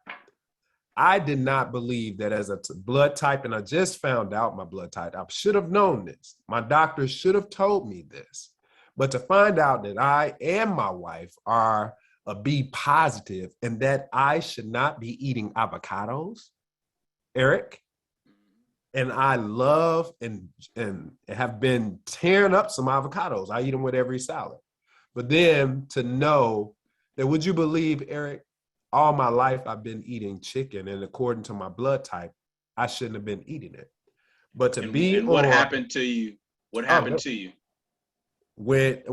I did not believe that as a blood type, and I just found out my blood type. I should have known this. My doctor should have told me this. But to find out that I and my wife are a B positive and that I should not be eating avocados, Eric, and I love and have been tearing up some avocados. I eat them with every salad. But then to know that, would you believe, Eric, all my life I've been eating chicken, and according to my blood type, I shouldn't have been eating it. But to be and what happened to you? What happened to you? With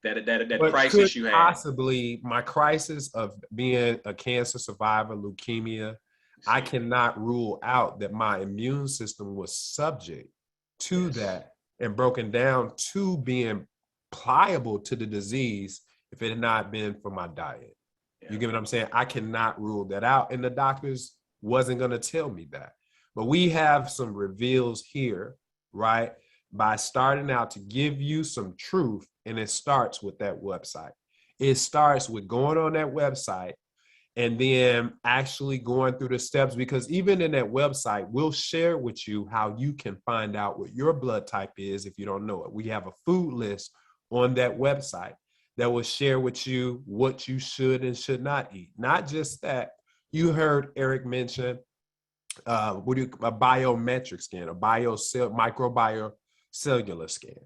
That crisis you had. Possibly my crisis of being a cancer survivor, leukemia. I cannot rule out that my immune system was subject to that and broken down to being pliable to the disease if it had not been for my diet. Yeah. You get what I'm saying? I cannot rule that out. And the doctors wasn't going to tell me that. But we have some reveals here, right? By starting out to give you some truth. And it starts with that website. It starts with going on that website and then actually going through the steps, because even in that website, we'll share with you how you can find out what your blood type is if you don't know it. We have a food list on that website that will share with you what you should and should not eat. Not just that. You heard Eric mention a biometric scan, a microbicellular scan,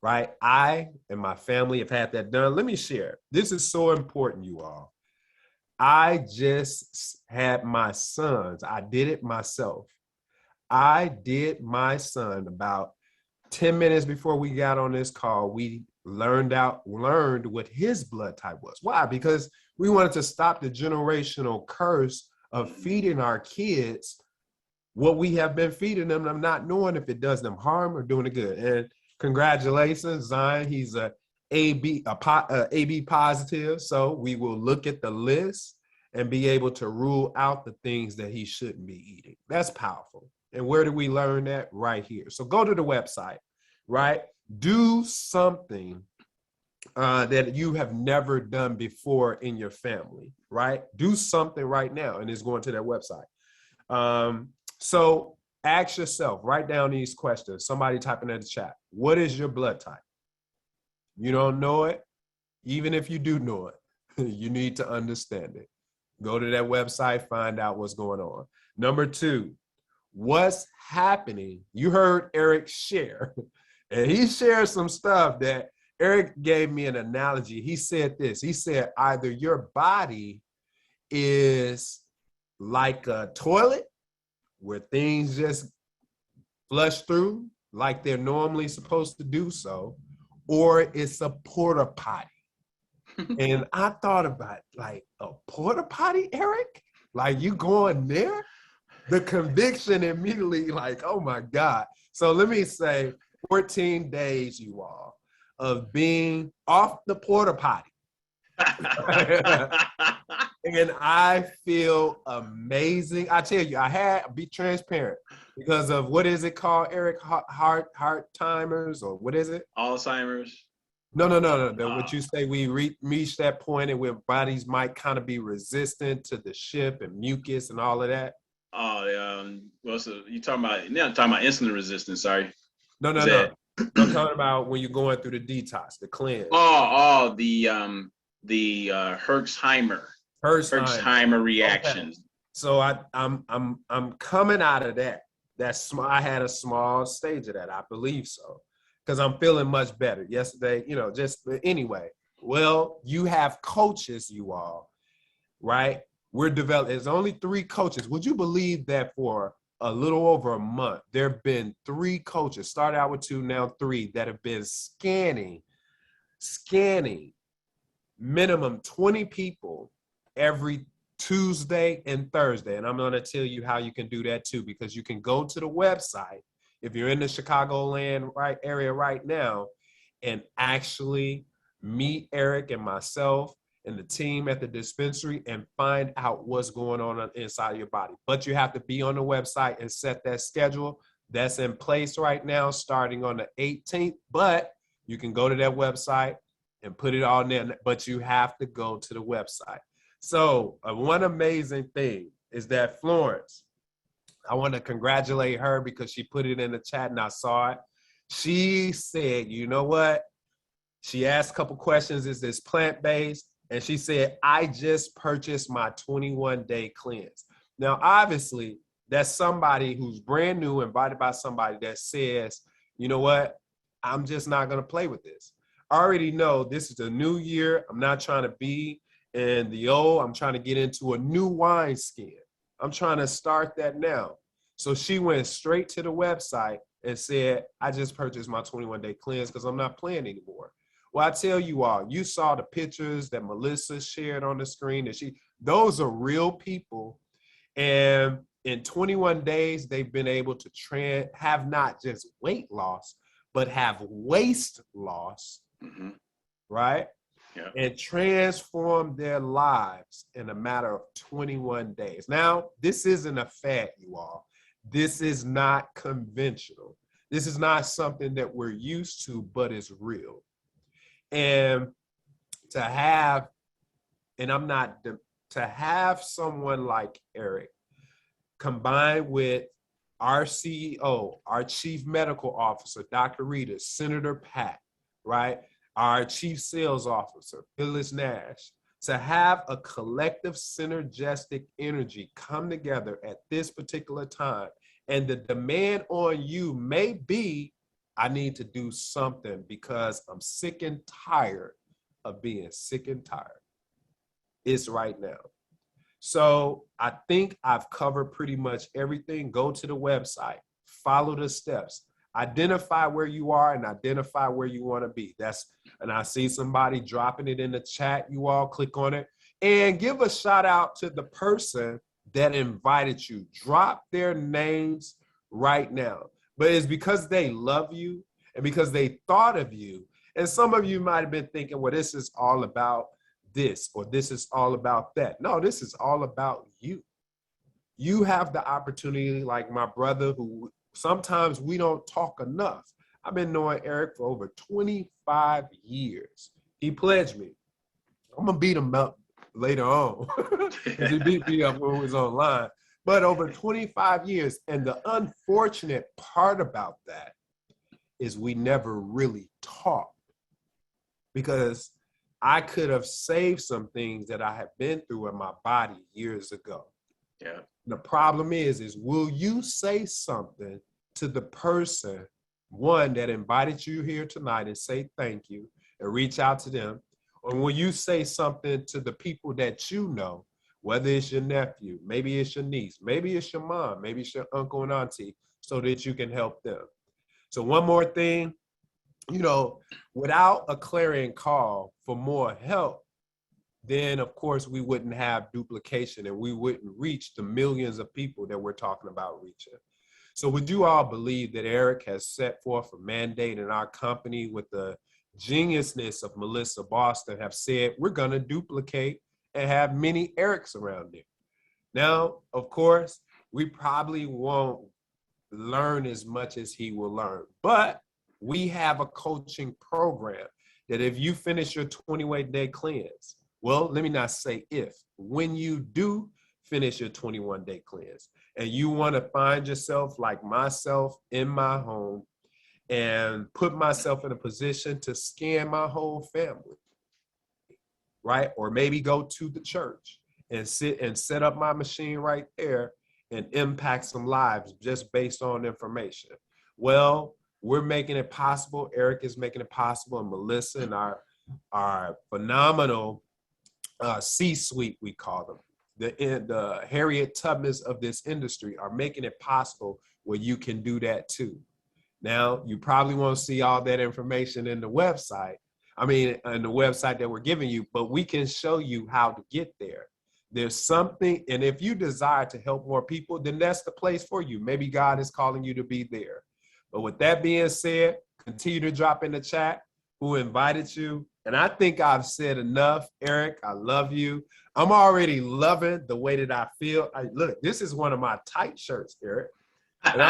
right? I and my family have had that done. Let me share. This is so important, you all. I just had my sons. I did it myself. I did my son about 10 minutes before we got on this call. We learned what his blood type was. Why? Because we wanted to stop the generational curse of feeding our kids what we have been feeding them and not knowing if it does them harm or doing it good. And congratulations, Zion. He's a AB positive. So we will look at the list and be able to rule out the things that he shouldn't be eating. That's powerful. And where do we learn that? Right here. So go to the website, right? Do something that you have never done before in your family, right? Do something right now, and it's going to that website. So ask yourself, write down these questions. Somebody type in the chat. What is your blood type? You don't know it? Even if you do know it, you need to understand it. Go to that website, find out what's going on. Number 2, what's happening? You heard Eric share, and he shared some stuff that Eric gave me an analogy. He said this. He said, either your body is like a toilet where things just flush through like they're normally supposed to do so, or it's a porta potty. And I thought about like a porta potty, Eric? Like you going there? The conviction immediately like, oh my God. So let me say 14 days, you all, of being off the porta potty. And I feel amazing. I tell you, I had be transparent because of what is it called, Eric? Heart timers, or what is it? Alzheimer's. No. What you say, we reach that point and where bodies might kind of be resistant to the ship and mucus and all of that. Oh, well, so you're talking about insulin resistance. Sorry. No. I'm talking about when you're going through the detox, the cleanse. The Herxheimer reactions. Okay. So I'm coming out of that. I had a small stage of that. I believe so, because I'm feeling much better yesterday. Anyway. Well, you have coaches, you all, right? There's only 3 coaches. Would you believe that for a little over a month, there have been 3 coaches, started out with 2, now 3, that have been scanning minimum 20 people every Tuesday and Thursday. And I'm going to tell you how you can do that too, because you can go to the website if you're in the Chicagoland area right now and actually meet Eric and myself and the team at the dispensary and find out what's going on inside your body. But you have to be on the website and set that schedule. That's in place right now, starting on the 18th. But you can go to that website and put it on there, but you have to go to the website. So one amazing thing is that Florence, I want to congratulate her because she put it in the chat and I saw it. She said, you know what? She asked a couple questions. Is this plant-based? And she said, I just purchased my 21-day cleanse. Now, obviously, that's somebody who's brand new, invited by somebody that says, you know what? I'm just not going to play with this. I already know this is a new year. I'm not trying to be in the old. I'm trying to get into a new wineskin. I'm trying to start that now. So she went straight to the website and said, I just purchased my 21-day cleanse because I'm not playing anymore. Well, I tell you all, you saw the pictures that Melissa shared on the screen. And those are real people. And in 21 days, they've been able to have not just weight loss, but have waist loss, right? Yeah. And transform their lives in a matter of 21 days. Now, this isn't a fad, you all. This is not conventional. This is not something that we're used to, but it's real. And to have someone like Eric combined with our CEO, our chief medical officer, Dr. Rita, Senator Pat, right? Our chief sales officer, Phyllis Nash, to have a collective synergistic energy come together at this particular time. And the demand on you may be, I need to do something because I'm sick and tired of being sick and tired. It's right now. So I think I've covered pretty much everything. Go to the website, follow the steps, identify where you are and identify where you want to be. And I see somebody dropping it in the chat. You all click on it and give a shout out to the person that invited you. Drop their names right now. But it's because they love you and because they thought of you. And some of you might have been thinking, well, this is all about this or this is all about that. No, this is all about you. You have the opportunity, like my brother, who sometimes we don't talk enough. I've been knowing Eric for over 25 years. He pledged me. I'm going to beat him up later on. He beat me up when we was online. But over 25 years. And the unfortunate part about that is we never really talked, because I could have saved some things that I have been through in my body years ago. Yeah. The problem is will you say something to the person, one, that invited you here tonight and say thank you and reach out to them? Or will you say something to the people that you know, whether it's your nephew, maybe it's your niece, maybe it's your mom, maybe it's your uncle and auntie, so that you can help them? So one more thing, without a clarion call for more help, then of course we wouldn't have duplication and we wouldn't reach the millions of people that we're talking about reaching. So would you all believe that Eric has set forth a mandate in our company with the geniusness of Melissa Boston have said, we're going to duplicate and have many Erics around there. Now, of course, we probably won't learn as much as he will learn, but we have a coaching program that if you finish your 21-day cleanse, well, let me not say if, when you do finish your 21-day cleanse and you want to find yourself like myself in my home and put myself in a position to scan my whole family, right? Or maybe go to the church and sit and set up my machine right there and impact some lives just based on information. Well, we're making it possible. Eric is making it possible, and Melissa and our phenomenal C-suite, we call them, the Harriet Tubmans of this industry, are making it possible where you can do that too. Now, you probably won't see all that information in the website, I mean, on the website that we're giving you, but we can show you how to get there. There's something, and if you desire to help more people, then that's the place for you. Maybe God is calling you to be there. But with that being said, continue to drop in the chat who invited you. And I think I've said enough. Eric, I love you. I'm already loving the way that I feel. Look, this is one of my tight shirts, Eric. And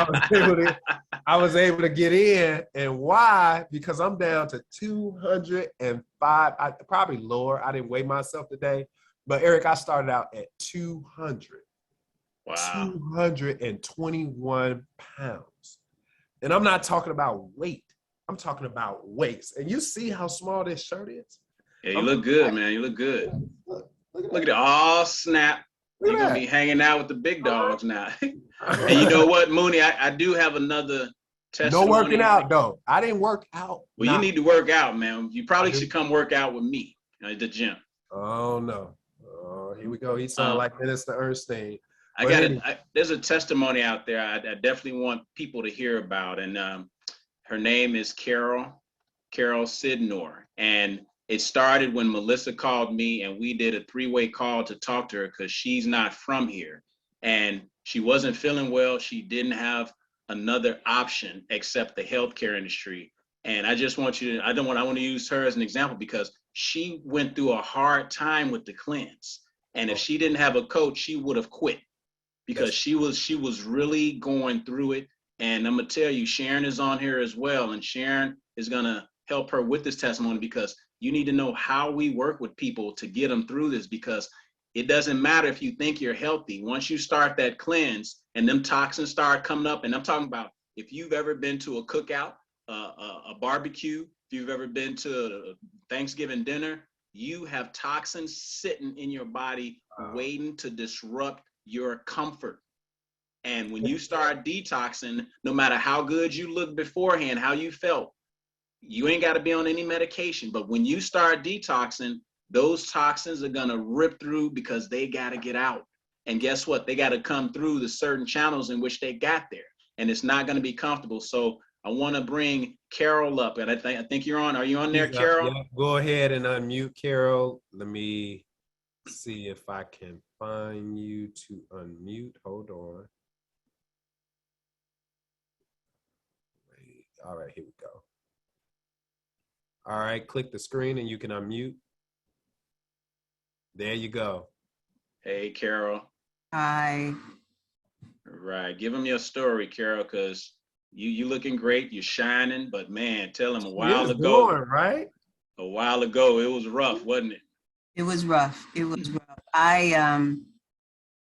I was able to get in. And why? Because I'm down to 205. Probably lower. I didn't weigh myself today. But Eric, I started out at 200. Wow. 221 pounds. And I'm not talking about weight. I'm talking weight. Waist. And you see how small this shirt is? Yeah, you look good, man. You look good. Look at it. Oh, snap. You're going to be hanging out with the big dogs now. And you know what, Mooney? I do have another testimony. No working out, though. I didn't work out. Well, you need to work out, man. You probably should come work out with me at the gym. Oh, no. Oh, here we go. He sounds like Minister Ernstine. There's a testimony out there I definitely want people to hear about. And her name is Carol Sidnor. And it started when Melissa called me and we did a 3-way call to talk to her because she's not from here. And she wasn't feeling well. She didn't have another option except the healthcare industry. And I just want you to, I want to use her as an example because she went through a hard time with the cleanse. And if she didn't have a coach, she would have quit because she was really going through it. And I'm going to tell you, Sharon is on here as well. And Sharon is going to help her with this testimony because you need to know how we work with people to get them through this, because it doesn't matter if you think you're healthy. Once you start that cleanse and them toxins start coming up, and I'm talking about if you've ever been to a cookout, a barbecue, if you've ever been to a Thanksgiving dinner, you have toxins sitting in your body waiting to disrupt your comfort. And when you start detoxing, no matter how good you look beforehand, how you felt, you ain't got to be on any medication. But when you start detoxing, those toxins are going to rip through because they got to get out. And guess what? They got to come through the certain channels in which they got there. And it's not going to be comfortable. So I want to bring Carol up. And I think you're on. Are you on there, Carol? Yeah, go ahead and unmute, Carol. Let me see if I can find you to unmute. Hold on. Wait. All right, here we go. All right, click the screen and you can unmute. There you go. Hey, Carol. Hi. Right. Give them your story, Carol, because you looking great. You're shining. But, man, tell them a while ago. Born, right? A while ago, it was rough, wasn't it? It was rough. It was rough.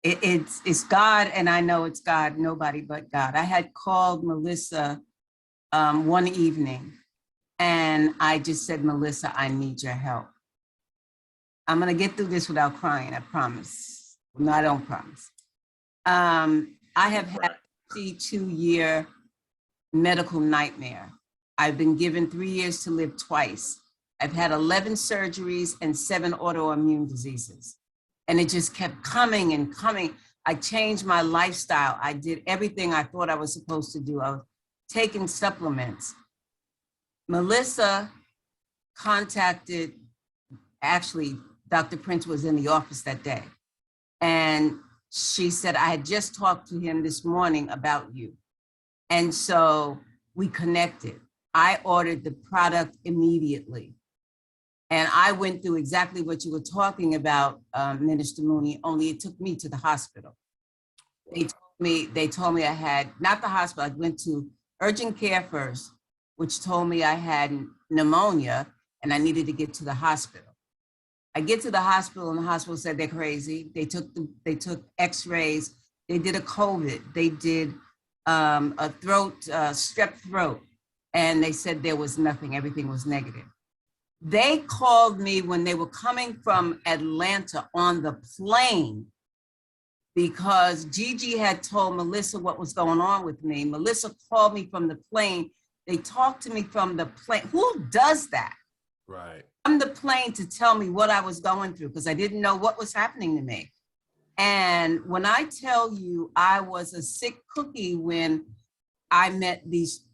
It's God, and I know it's God, nobody but God. I had called Melissa one evening, and I just said, Melissa, I need your help. I'm going to get through this without crying, I promise. No, I don't promise. I have had a 52-year medical nightmare. I've been given 3 years to live twice. I've had 11 surgeries and 7 autoimmune diseases. And it just kept coming and coming. I changed my lifestyle. I did everything I thought I was supposed to do. I was taking supplements. Melissa contacted, actually, Dr. Prince was in the office that day. And she said, I had just talked to him this morning about you. And so we connected. I ordered the product immediately. And I went through exactly what you were talking about, Minister Mooney, only it took me to the hospital. They told me I had, not the hospital, I went to urgent care first, which told me I had pneumonia and I needed to get to the hospital. I get to the hospital and the hospital said they're crazy. They took x-rays, they did a COVID, they did a throat, strep throat, and they said there was nothing, everything was negative. They called me when they were coming from Atlanta on the plane because Gigi had told Melissa what was going on with me. Melissa called me from the plane. They talked to me from the plane. Who does that? Right. On the plane to tell me what I was going through because I didn't know what was happening to me. And when I tell you I was a sick cookie when I met these,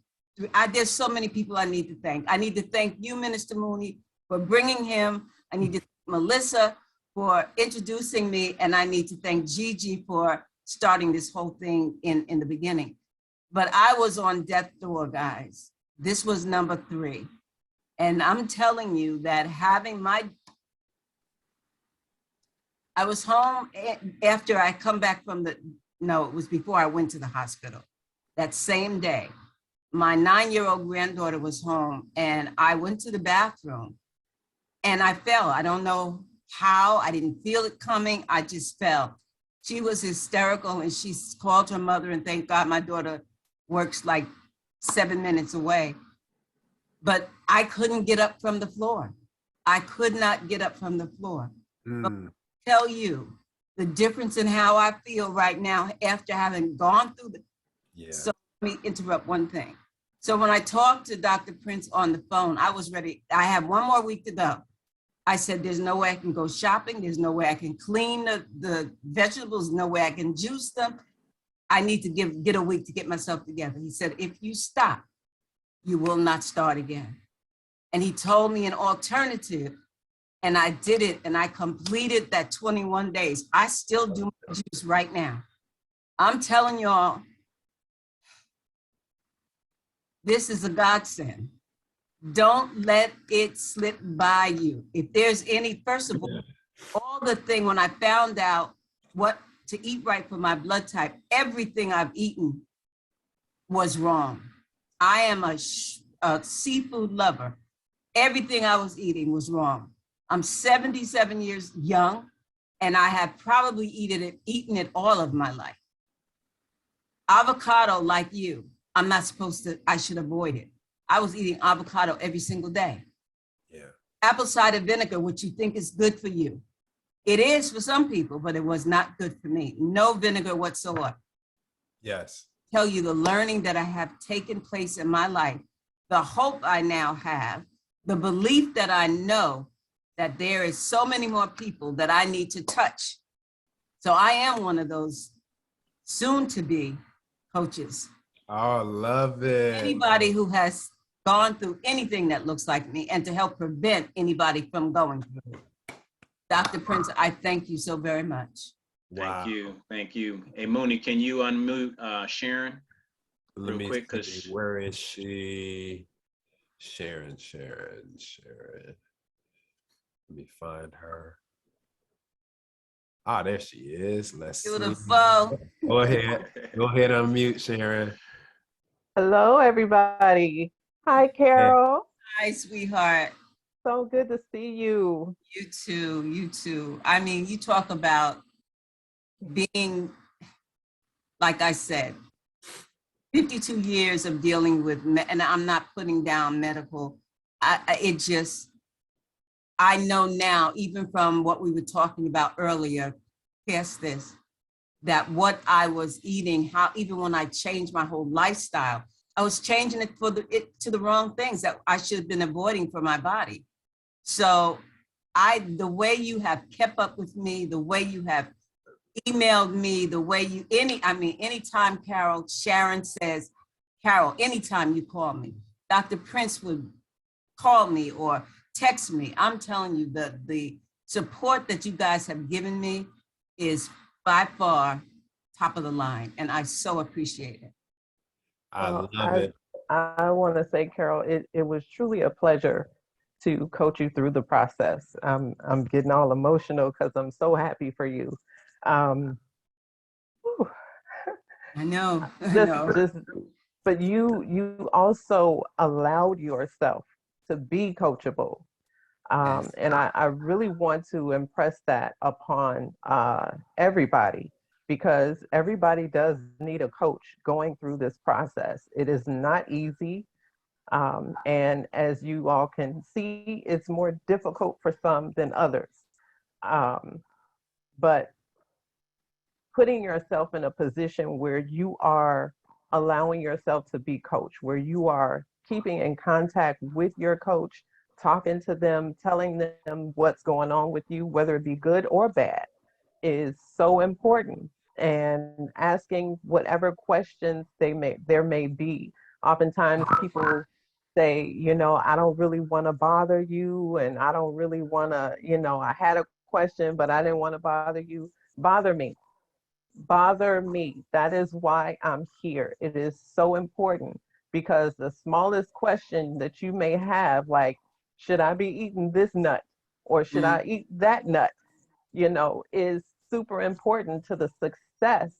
there's so many people I need to thank. I need to thank you, Minister Mooney, for bringing him. I need to thank Melissa for introducing me, and I need to thank Gigi for starting this whole thing in the beginning. But I was on death door, guys. This was number 3. And I'm telling you that I was home after I come back from it was before I went to the hospital. That same day, my 9-year-old granddaughter was home, and I went to the bathroom and I fell. I don't know how, I didn't feel it coming. I just fell. She was hysterical, and she called her mother, and thank God my daughter works like 7 minutes away. But I couldn't get up from the floor. I could not get up from the floor. But I tell you the difference in how I feel right now after having gone through So let me interrupt one thing. So when I talked to Dr. Prince on the phone, I was ready. I have 1 more week to go. I said, there's no way I can go shopping. There's no way I can clean the vegetables. No way I can juice them. I need to get a week to get myself together. He said, if you stop, you will not start again. And he told me an alternative, and I did it, and I completed that 21 days. I still do my juice right now. I'm telling y'all, this is a godsend. Don't let it slip by you. If there's any, first of all the thing, when I found out what to eat right for my blood type, everything I've eaten was wrong. I am a seafood lover. Everything I was eating was wrong. I'm 77 years young, and I have probably eaten it all of my life. Avocado, like you, I'm not supposed to, I should avoid it. I was eating avocado every single day. Yeah. Apple cider vinegar, which you think is good for you. It is for some people, but it was not good for me. No vinegar whatsoever. Yes. Tell you the learning that I have taken place in my life, the hope I now have, the belief that I know that there is so many more people that I need to touch. So I am one of those soon to be coaches. Oh, love it. Anybody who has gone through anything that looks like me, and to help prevent anybody from going through it. Dr. Prince, I thank you so very much. Wow. Thank you. Thank you. Hey, Mooney, can you unmute Sharon real quick? See, where is she? Sharon. Let me find her. Ah, there she is. Let's Beautiful. See. Go ahead. Go ahead, unmute, Sharon. Hello, everybody. Hi, Carol. Hi, sweetheart. So good to see you. You too, you too. I mean, you talk about being, like I said, 52 years of dealing with, and I'm not putting down medical. I know now, even from what we were talking about earlier, past this, that what I was eating, how even when I changed my whole lifestyle, I was changing it to the wrong things that I should have been avoiding for my body. So the way you have kept up with me, the way you have emailed me, the way anytime Sharon says, Carol, anytime you call me, Dr. Prince would call me or text me. I'm telling you, the support that you guys have given me is by far top of the line, and I so appreciate it. I love it. I want to say, Carol, it was truly a pleasure to coach you through the process. I'm getting all emotional because I'm so happy for you. I know. But you also allowed yourself to be coachable. Yes. And I really want to impress that upon everybody, because everybody does need a coach going through this process. It is not easy. And as you all can see, it's more difficult for some than others. But putting yourself in a position where you are allowing yourself to be coached, where you are keeping in contact with your coach, talking to them, telling them what's going on with you, whether it be good or bad, is so important. And asking whatever questions there may be. Oftentimes people say, I don't really want to bother you, and I don't really want to, I had a question, but I didn't want to bother you. Bother me. Bother me. That is why I'm here. It is so important, because the smallest question that you may have, like, should I be eating this nut or should I eat that nut, is super important to the success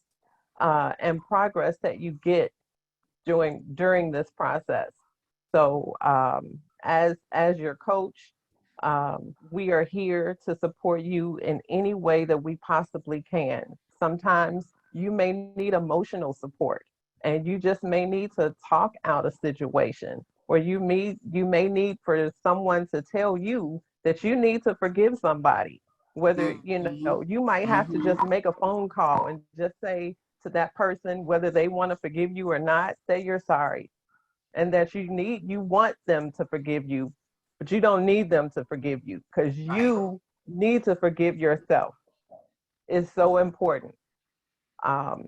and progress that you get during this process. So as your coach, we are here to support you in any way that we possibly can. Sometimes you may need emotional support, and you just may need to talk out a situation, or you may need for someone to tell you that you need to forgive somebody. Whether you might have to just make a phone call and just say to that person, whether they want to forgive you or not, say you're sorry, and that you want them to forgive you, but you don't need them to forgive you, because you need to forgive yourself. It's so important. um,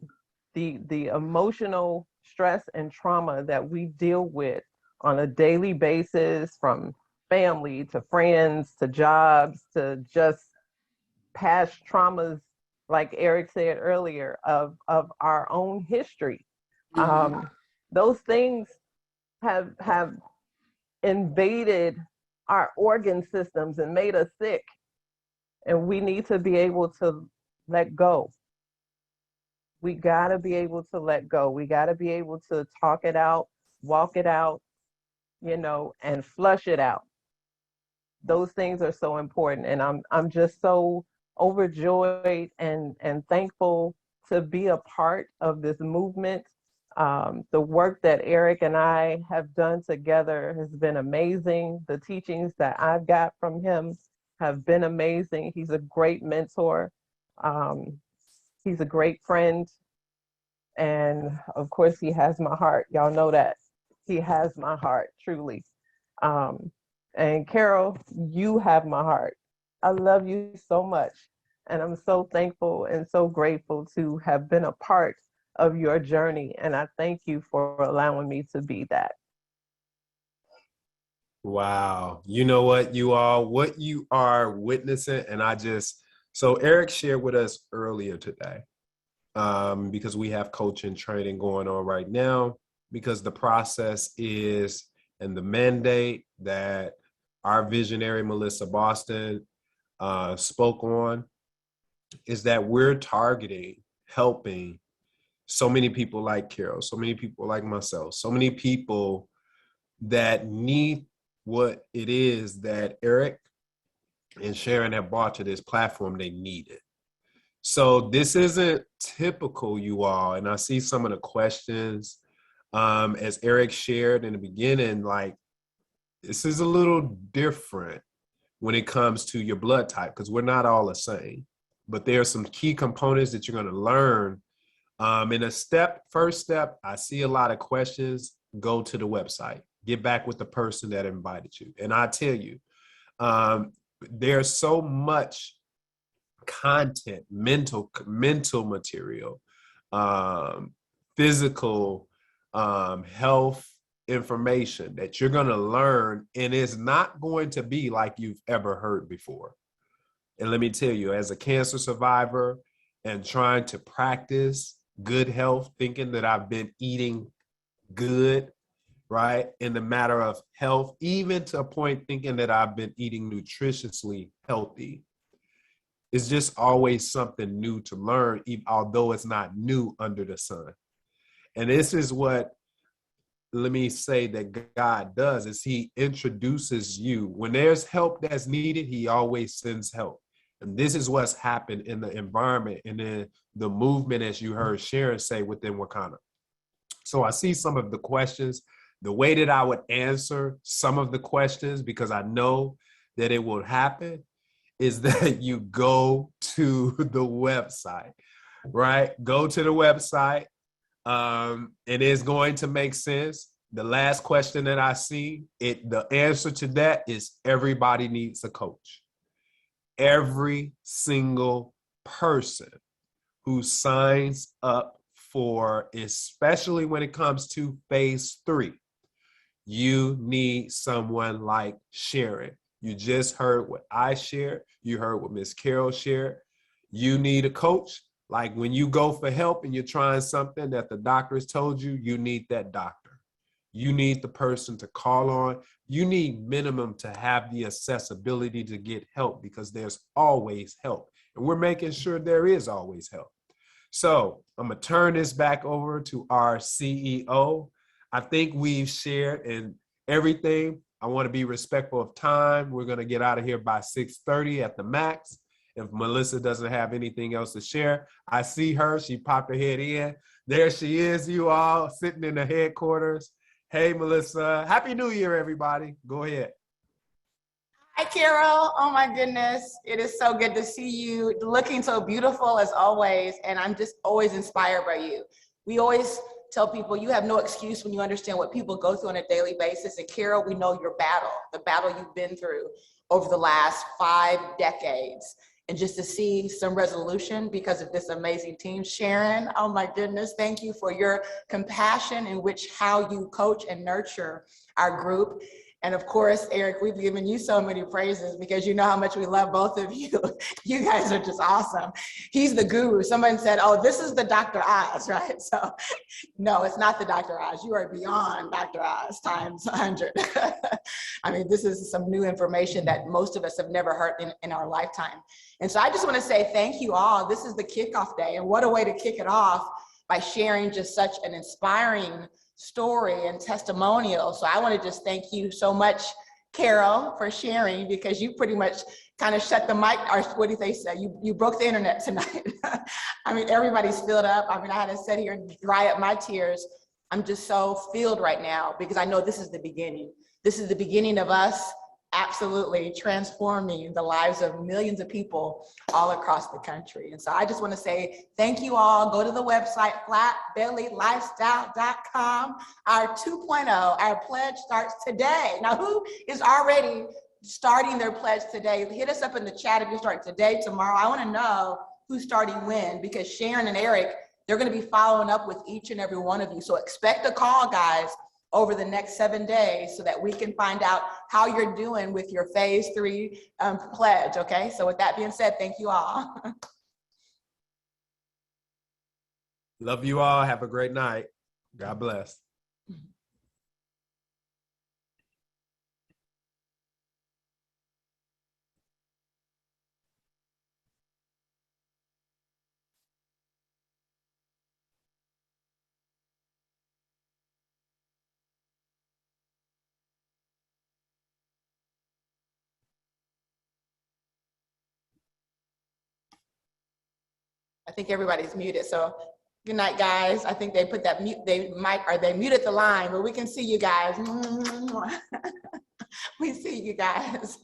the emotional stress and trauma that we deal with on a daily basis, from family to friends to jobs to just past traumas, like Eric said earlier, of our own history. Those things have invaded our organ systems and made us sick, and we need to be able to let go. We got to be able to let go. We got to be able to talk it out, walk it out, and flush it out. Those things are so important, and I'm just so overjoyed and thankful to be a part of this movement. The work that Eric and I have done together has been amazing. The teachings that I've got from him have been amazing. He's a great mentor. He's a great friend. And of course, he has my heart. Y'all know that. He has my heart, truly. And Carol, you have my heart. I love you so much. And I'm so thankful and so grateful to have been a part of your journey. And I thank you for allowing me to be that. Wow. You know what you are witnessing. And so Eric shared with us earlier today, because we have coaching training going on right now, because the process is, and the mandate that our visionary Melissa Boston spoke on, is that we're targeting, helping so many people like Carol, so many people like myself, so many people that need what it is that Eric and Sharon have brought to this platform. They need it. So this isn't typical, you all. And I see some of the questions, as Eric shared in the beginning, like, this is a little different when it comes to your blood type, because we're not all the same. But there are some key components that you're going to learn. In first step, I see a lot of questions. Go to the website, get back with the person that invited you. And I tell you, there's so much content, mental material, physical, health information that you're going to learn, and it's not going to be like you've ever heard before. And let me tell you, as a cancer survivor and trying to practice good health, thinking that I've been eating good, right, in the matter of health, even to a point thinking that I've been eating nutritiously healthy, it's just always something new to learn, although it's not new under the sun. And this is what, let me say, that God does, is he introduces you. When there's help that's needed, he always sends help. And this is what's happened in the environment and in the movement, as you heard Sharon say, within Wakanda. So I see some of the questions, the way that I would answer some of the questions, because I know that it will happen, is that you go to the website, right? Go to the website. And it's going to make sense. The last question that I see, the answer to that is everybody needs a coach. Every single person who signs up for, especially when it comes to phase 3, You need someone like Sharon. You just heard what I shared. You heard what Miss Carol shared. You need a coach. Like when you go for help and you're trying something that the doctor has told you, you need that doctor. You need the person to call on. You need minimum to have the accessibility to get help, because there's always help. And we're making sure there is always help. So I'm going to turn this back over to our CEO. I think we've shared in everything. I want to be respectful of time. We're going to get out of here by 6:30 at the max. If Melissa doesn't have anything else to share, I see her. She popped her head in. There she is, you all, sitting in the headquarters. Hey, Melissa. Happy New Year, everybody. Go ahead. Hi, Carol. Oh my goodness. It is so good to see you, looking so beautiful as always. And I'm just always inspired by you. We always tell people you have no excuse when you understand what people go through on a daily basis. And Carol, we know your battle, the battle you've been through over the last 5 decades. And just to see some resolution because of this amazing team. Sharon, oh my goodness, thank you for your compassion in which how you coach and nurture our group. And of course, Eric, we've given you so many praises because you know how much we love both of you. You guys are just awesome. He's the guru. Somebody said, oh, this is the Dr. Oz, right? So no, it's not the Dr. Oz. You are beyond Dr. Oz times 100. I mean, this is some new information that most of us have never heard in our lifetime. And so I just want to say thank you all. This is the kickoff day. And what a way to kick it off by sharing just such an inspiring story and testimonial. So I want to just thank you so much, Carol, for sharing, because you pretty much kind of shut the mic, or what do they say? You broke the internet tonight. I mean, everybody's filled up. I mean, I had to sit here and dry up my tears. I'm just so filled right now because I know this is the beginning. This is the beginning of us absolutely transforming the lives of millions of people all across the country. And so I just want to say thank you all. Go to the website, flatbellylifestyle.com. Our 2.0, our pledge starts today. Now, who is already starting their pledge today? Hit us up in the chat if you're starting today, tomorrow. I want to know who's starting when, because Sharon and Eric, they're going to be following up with each and every one of you. So expect a call, guys, over the next 7 days so that we can find out how you're doing with your phase 3 pledge, okay? So with that being said, thank you all. Love you all. Have a great night. God bless. I think everybody's muted, so good night, guys. I think they put that mute, they muted the line, but we can see you guys. We see you guys.